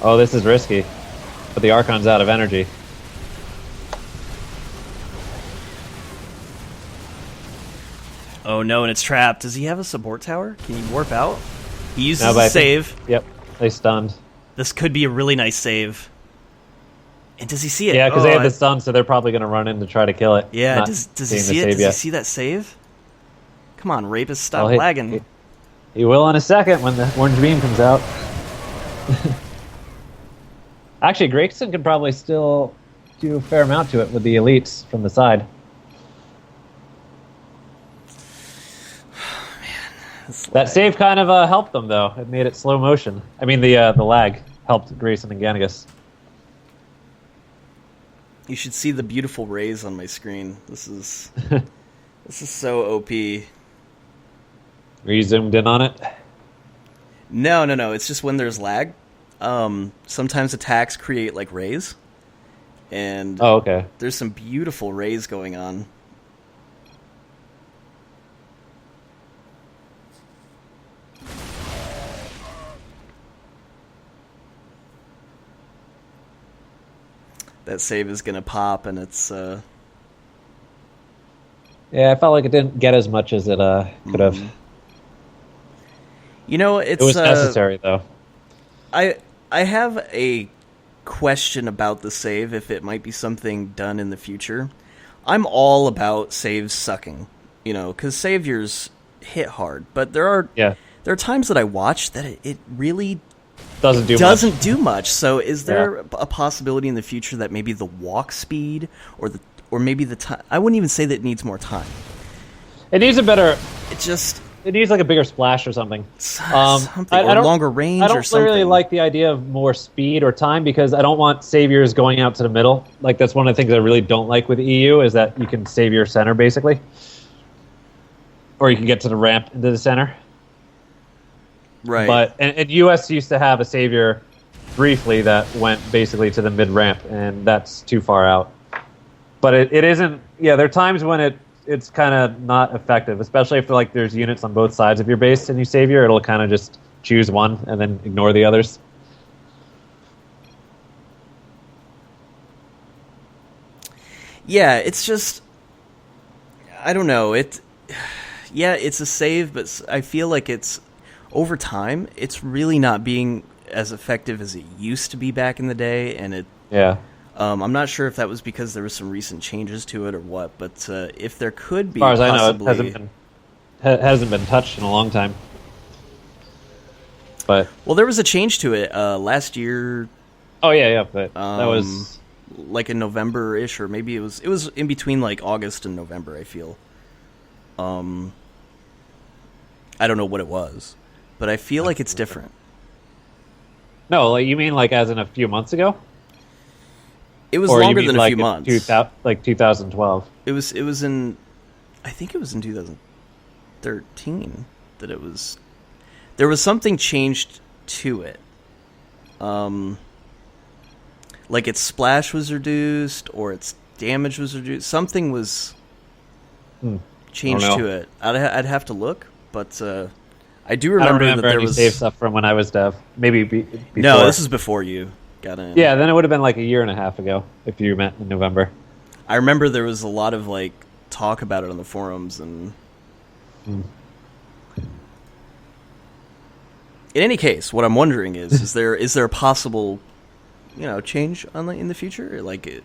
Oh, this is risky. But the Archon's out of energy. Oh no, and it's trapped. Does he have a support tower? Can he warp out? He uses No, but a I think- save. Yep, they stunned. This could be a really nice save. And does he see it? Yeah, because Oh, they have the stun, so they're probably going to run in to try to kill it. Yeah, not does he seeing the see it? save Does he yet. see that save? Come on, Rapist, stop Well, lagging. He will in a second when the orange beam comes out. Actually, Gregson can probably still do a fair amount to it with the elites from the side. That save kind of helped them, though. It made it slow motion. I mean, the lag helped Grayson and Ganigus. You should see the beautiful rays on my screen. This is this is so OP. Are you zoomed in on it? No. It's just when there's lag. Sometimes attacks create like rays, and Oh, okay. there's some beautiful rays going on. That save is gonna pop, and it's Yeah, I felt like it didn't get as much as it could have. you know, it's It was necessary, though. I have a question about the save, if it might be something done in the future. I'm all about saves sucking, you know, because saviors hit hard, but there are times that I watch that it really Doesn't do much. So is there a possibility in the future that maybe the walk speed or maybe the time? I wouldn't even say that it needs more time. It needs a better. It needs like a bigger splash or something. Something, I or don't- longer range I or don't something. really like the idea of more speed or time because I don't want saviors going out to the middle. Like that's one of the things I really don't like with EU is that you can save your center basically, or you can get to the ramp into the center. Right. But and US used to have a savior briefly that went basically to the mid ramp, and that's too far out. But it isn't. Yeah, there are times when it's kind of not effective, especially if like there's units on both sides of your base and you savior. It'll kind of just choose one and then ignore the others. Yeah, it's just I don't know. Yeah, it's a save, but I feel like it's over time, it's really not being as effective as it used to be back in the day, and I'm not sure if that was because there was some recent changes to it or what, but if there could be, As far as possibly, I know, it hasn't been touched in a long time. But well, there was a change to it last year. Oh yeah, but that was like in November-ish, or maybe it was in between like August and November. I feel. I don't know what it was, but I feel like it's different. No, like you mean like as in a few months ago? It was Or you longer mean than a like few in months. like 2012. It was in, I think it was in 2013 that it was. There was something changed to it. Like its splash was reduced, or its damage was reduced. Something was changed to it. I'd have to look, but I do remember, that there any was save stuff from when I was dev. Maybe before. No, this is before you got in. Yeah, then it would have been like a year and a half ago if you met in November. I remember there was a lot of like talk about it on the forums, and in any case, what I'm wondering is there a possible, change in the future? Like it.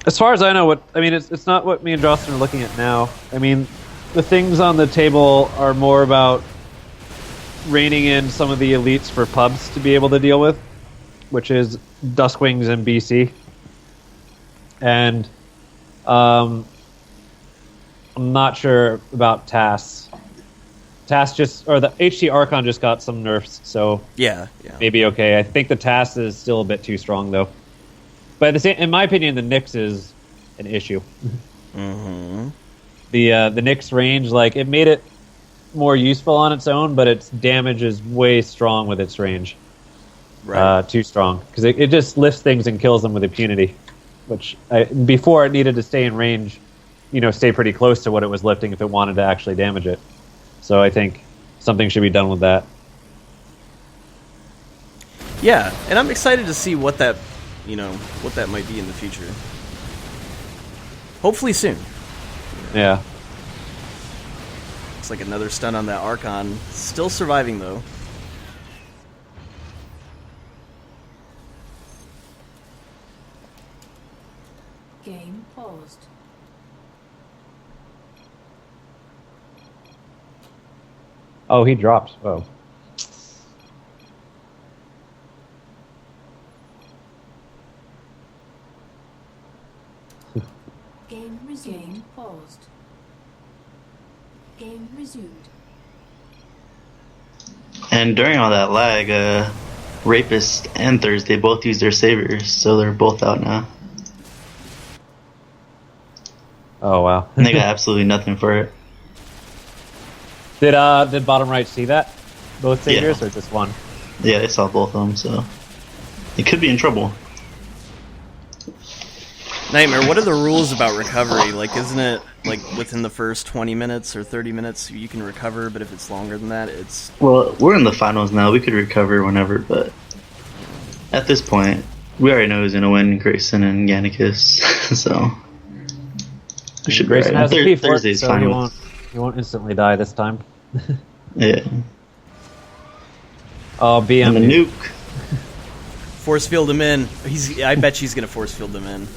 As far as I know, it's not what me and Justin are looking at now. I mean, the things on the table are more about reining in some of the elites for pubs to be able to deal with, which is Duskwings and BC. And I'm not sure about TAS. TAS the HT Archon just got some nerfs, so Yeah. maybe okay. I think the TAS is still a bit too strong, though. But in my opinion, the Nyx is an issue. Mm-hmm. The Nyx range, like, it made it more useful on its own, but its damage is way strong with its range. Right. Too strong. Because it just lifts things and kills them with impunity. Which, before it needed to stay in range, stay pretty close to what it was lifting if it wanted to actually damage it. So I think something should be done with that. Yeah, and I'm excited to see what that, what that might be in the future. Hopefully soon. Yeah. Looks like another stun on that Archon. Still surviving, though. Game paused. Oh, he drops. Oh. Game resumed. Game paused. Game resumed. And during all that lag, Rapist and Thursday both used their saviors, so they're both out now. Oh, wow. And they got absolutely nothing for it. Did bottom right see that? Both saviors Yeah. or just one? Yeah, they saw both of them, so it could be in trouble. Nightmare, what are the rules about recovery? Like, isn't it, like, within the first 20 minutes or 30 minutes you can recover, but if it's longer than that, it's... Well, we're in the finals now. We could recover whenever, but at this point, we already know who's going to win, Grayson and Gannicus, so we should be Grayson right. has a P for it, Thursday's so finals. he won't instantly die this time. Yeah. Oh, BM. And the nuke. Force field him in. I bet she's going to force field him in.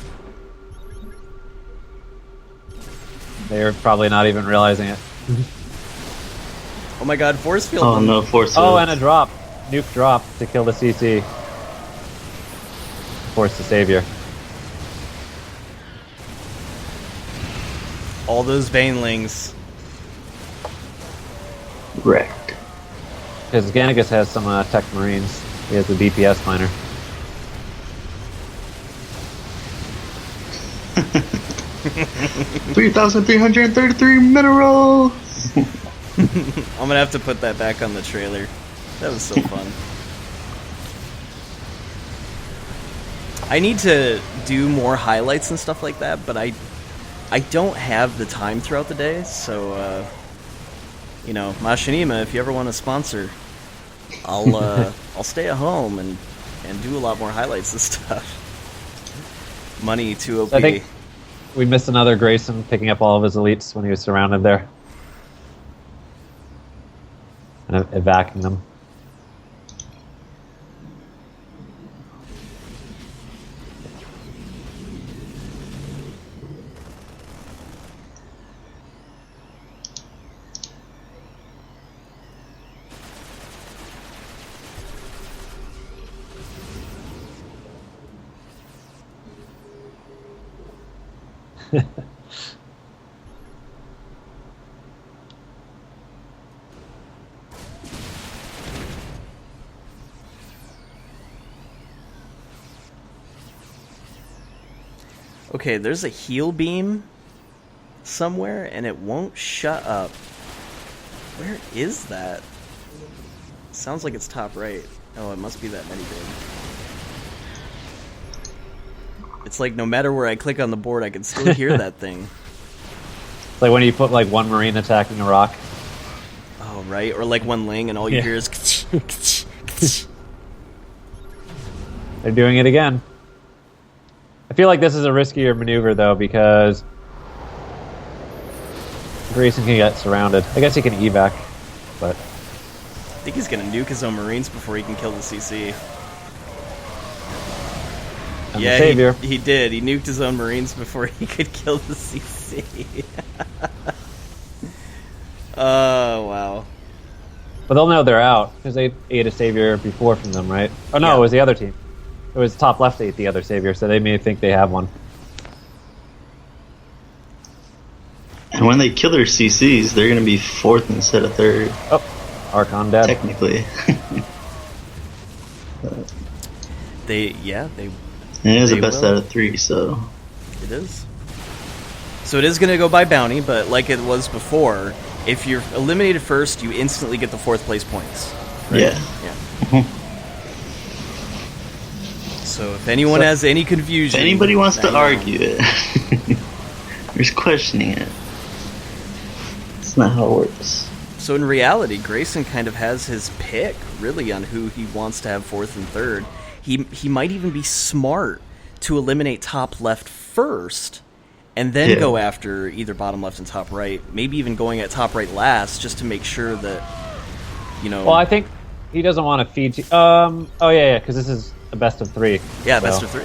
They're probably not even realizing it. Oh my god, force field Oh him. no, force Oh, field. and a drop. Nuke drop to kill the CC. Force the savior. All those Banelings. Wrecked. Because Gannicus has some tech marines. He has a DPS miner. 3,333 mineral. I'm gonna have to put that back on the trailer. That was so fun. I need to do more highlights and stuff like that, but I don't have the time throughout the day, so Machinima, if you ever want to sponsor, I'll stay at home and do a lot more highlights and stuff. Money to OP. I think we missed another Grayson picking up all of his elites when he was surrounded there. And evacuating them. Okay, there's a heal beam somewhere, and it won't shut up. Where is that? Sounds like it's top right. Oh, it must be that medibay. It's like no matter where I click on the board, I can still hear that thing. It's like when you put like one marine attacking a rock. Oh, right? Or like one ling, and all you hear is... They're doing it again. I feel like this is a riskier maneuver, though, because Grayson can get surrounded. I guess he can evac, but... I think he's gonna nuke his own marines before he can kill the CC. And Yeah, the savior. he did. He nuked his own marines before he could kill the CC. Oh, wow. But they'll know they're out, because they ate a savior before from them, right? Oh, no, Yeah. It was the other team. It was top left ate the other savior, so they may think they have one. And when they kill their CCs, they're going to be fourth instead of third. Oh, Archon dead. Technically. They And it is They the best will. out of three, so... It is. So it is going to go by bounty, but like it was before, if you're eliminated first, you instantly get the fourth place points. Right? Yeah. So if anyone has any confusion... If anybody wants to now you know. argue it, or is questioning it, it's not how it works. So in reality, Grayson kind of has his pick, really, on who he wants to have fourth and third. He might even be smart to eliminate top left first, and then go after either bottom left and top right. Maybe even going at top right last, just to make sure that, you know. Well, I think he doesn't want to feed. Oh yeah, because this is a best of 3. Yeah, so. best of 3.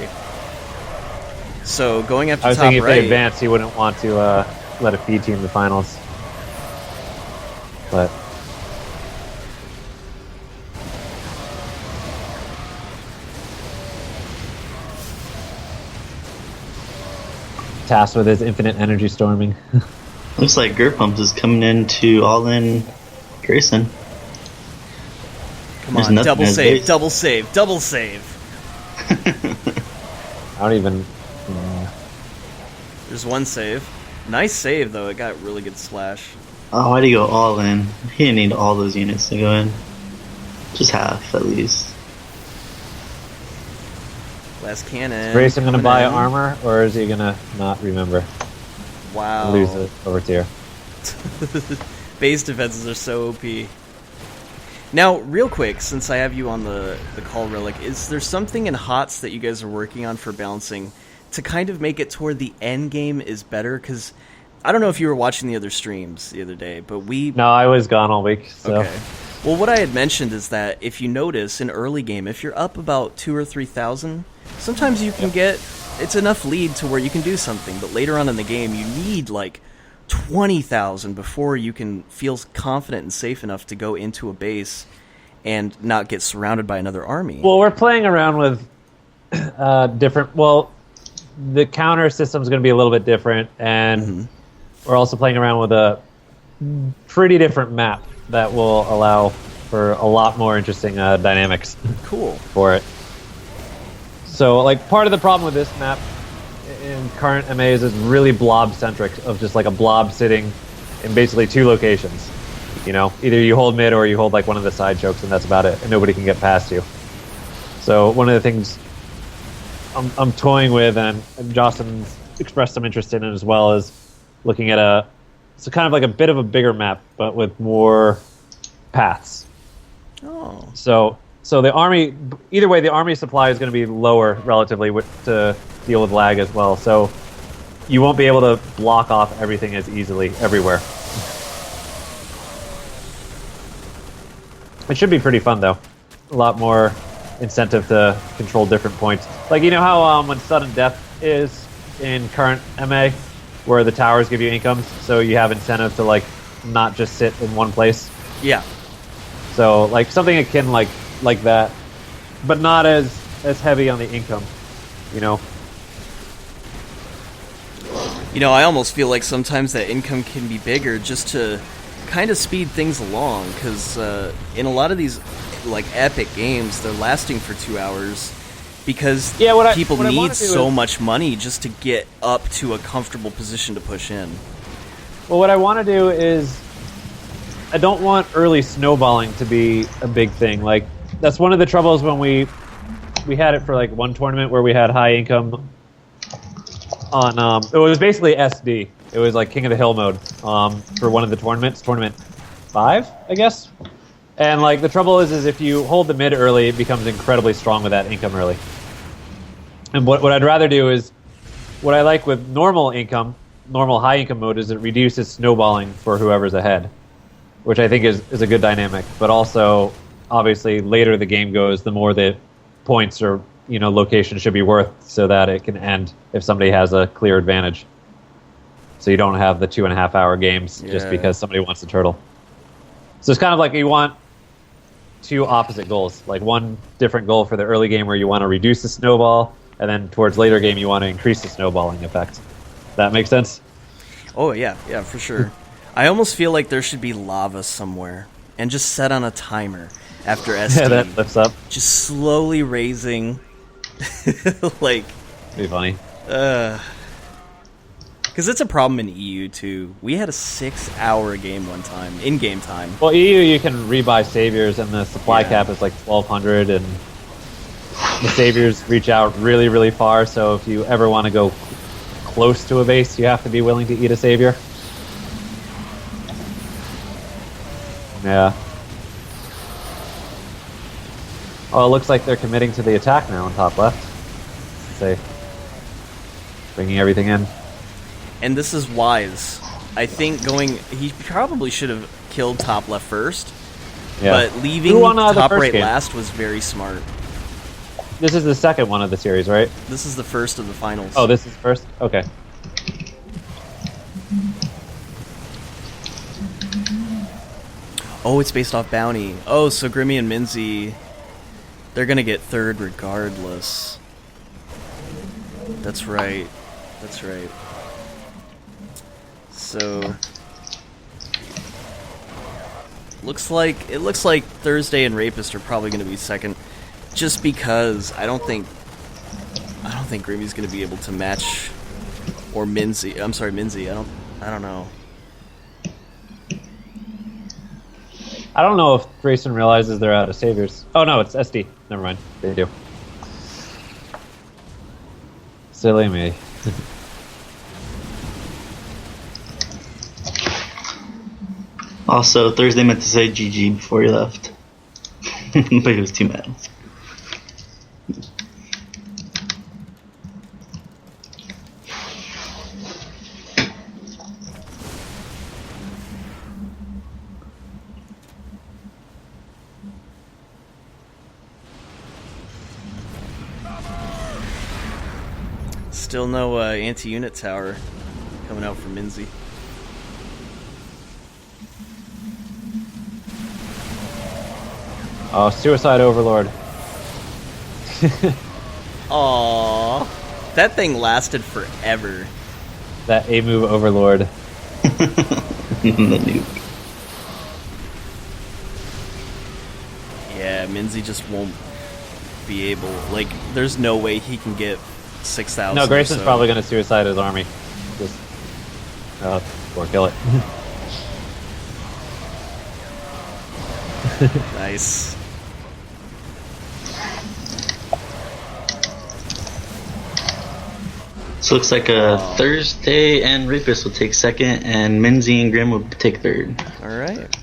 So going after I was top thinking if right. they advance, he wouldn't want to let a feed team the finals. But tasked with his infinite energy storming. Looks like Gerpums is coming in to all-in Grayson. Come There's on, nothing double as save, base. double save, double save. I don't even. There's one save. Nice save, though. It got really good slash. Oh, why'd he go all in? He didn't need all those units to go in. Just half, at least. Glass cannon. Is Grayson going to coming buy in. armor, or is he going to not remember? Wow. Lose it over tier. Base defenses are so OP. Now, real quick, since I have you on the call, Relic, is there something in HOTS that you guys are working on for balancing to kind of make it toward the end game is better? Because I don't know if you were watching the other streams the other day, but we... No, I was gone all week, so... Okay. Well, what I had mentioned is that if you notice in early game, if you're up about 2,000 or 3,000, sometimes you can get... It's enough lead to where you can do something, but later on in the game, you need, like, 20,000 before you can feel confident and safe enough to go into a base and not get surrounded by another army. Well, we're playing around with different... Well, the counter system's going to be a little bit different, and we're also playing around with a pretty different map that will allow for a lot more interesting dynamics. Cool. For it. So, like, part of the problem with this map in current MAs is really blob-centric, of just, like, a blob sitting in basically 2 locations. You know, either you hold mid or you hold, like, one of the side chokes, and that's about it, and nobody can get past you. So, one of the things I'm toying with, and Jocelyn's expressed some interest in it as well, is looking at so kind of like a bit of a bigger map, but with more paths. Oh. So the army, either way, the army supply is going to be lower relatively to deal with lag as well. So you won't be able to block off everything as easily everywhere. It should be pretty fun though. A lot more incentive to control different points. Like, you know how when sudden death is in current MA, where the towers give you incomes, so you have incentive to, like, not just sit in one place. Yeah. So, like, something akin like that, but not as heavy on the income, you know? You know, I almost feel like sometimes that income can be bigger just to kind of speed things along, because in a lot of these, like, epic games, they're lasting for 2 hours because people need so much money just to get up to a comfortable position to push in. Well, what I want to do is, I don't want early snowballing to be a big thing. Like, that's one of the troubles when we had it for, like, one tournament where we had high income on, it was basically SD. It was like King of the Hill mode for one of the tournaments, tournament 5, I guess. And, like, the trouble is if you hold the mid early, it becomes incredibly strong with that income early. And what I'd rather do is, what I like with normal high income mode is it reduces snowballing for whoever's ahead, which I think is a good dynamic. But also, obviously, later the game goes, the more the points or, you know, location should be worth so that it can end if somebody has a clear advantage. So you don't have the 2.5 hour games just because somebody wants the turtle. So it's kind of like you want 2 opposite goals. Like, one different goal for the early game where you want to reduce the snowball, and then towards later game you want to increase the snowballing effect. That makes sense? Oh, yeah, for sure. I almost feel like there should be lava somewhere, and just set on a timer after SD. Yeah, that lifts up. Just slowly raising, like... Be funny. Because it's a problem in EU, too. We had a 6-hour game one time, in-game time. Well, EU, you can rebuy saviors, and the supply cap is like 1,200, and the saviors reach out really, really far, so if you ever want to go close to a base, you have to be willing to eat a savior. Yeah. Oh, it looks like they're committing to the attack now on top left. Say, bringing everything in. And this is wise. I think he probably should have killed top left first, Yeah. but leaving Who won, the top first right game? last was very smart. This is the second one of the series, right? This is the first of the finals. Oh, this is first? Okay. Oh, it's based off bounty. Oh, so Grimmy and Minzzy, they're gonna get third regardless. That's right. That's right. So it looks like Thursday and Rapist are probably gonna be second, just because I don't think Grimmy's gonna be able to match, or Minzzy. I'm sorry, Minzzy. I don't know. I don't know if Grayson realizes they're out of saviors. Oh no, it's SD. Never mind. They do. Silly me. Also, Thursday meant to say GG before he left. But he was too mad. Still no anti-unit tower coming out from Minzzy. Oh, Suicide Overlord. Aww. That thing lasted forever. That A-move Overlord. The nuke. Yeah, Minzzy just won't be able... Like, there's no way he can get 6,000. No, Grayson's so. probably going to suicide his army. Just, or kill it. Nice. So it looks like Thursday and Rapist will take second, and Minzzy and Grim will take third. Alright.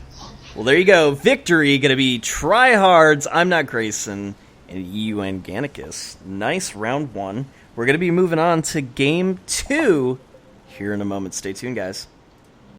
Well, there you go. Victory gonna be Tryhards. I'm not Grayson. And UN Gannicus. Nice round one. We're gonna be moving on to game 2 here in a moment. Stay tuned, guys.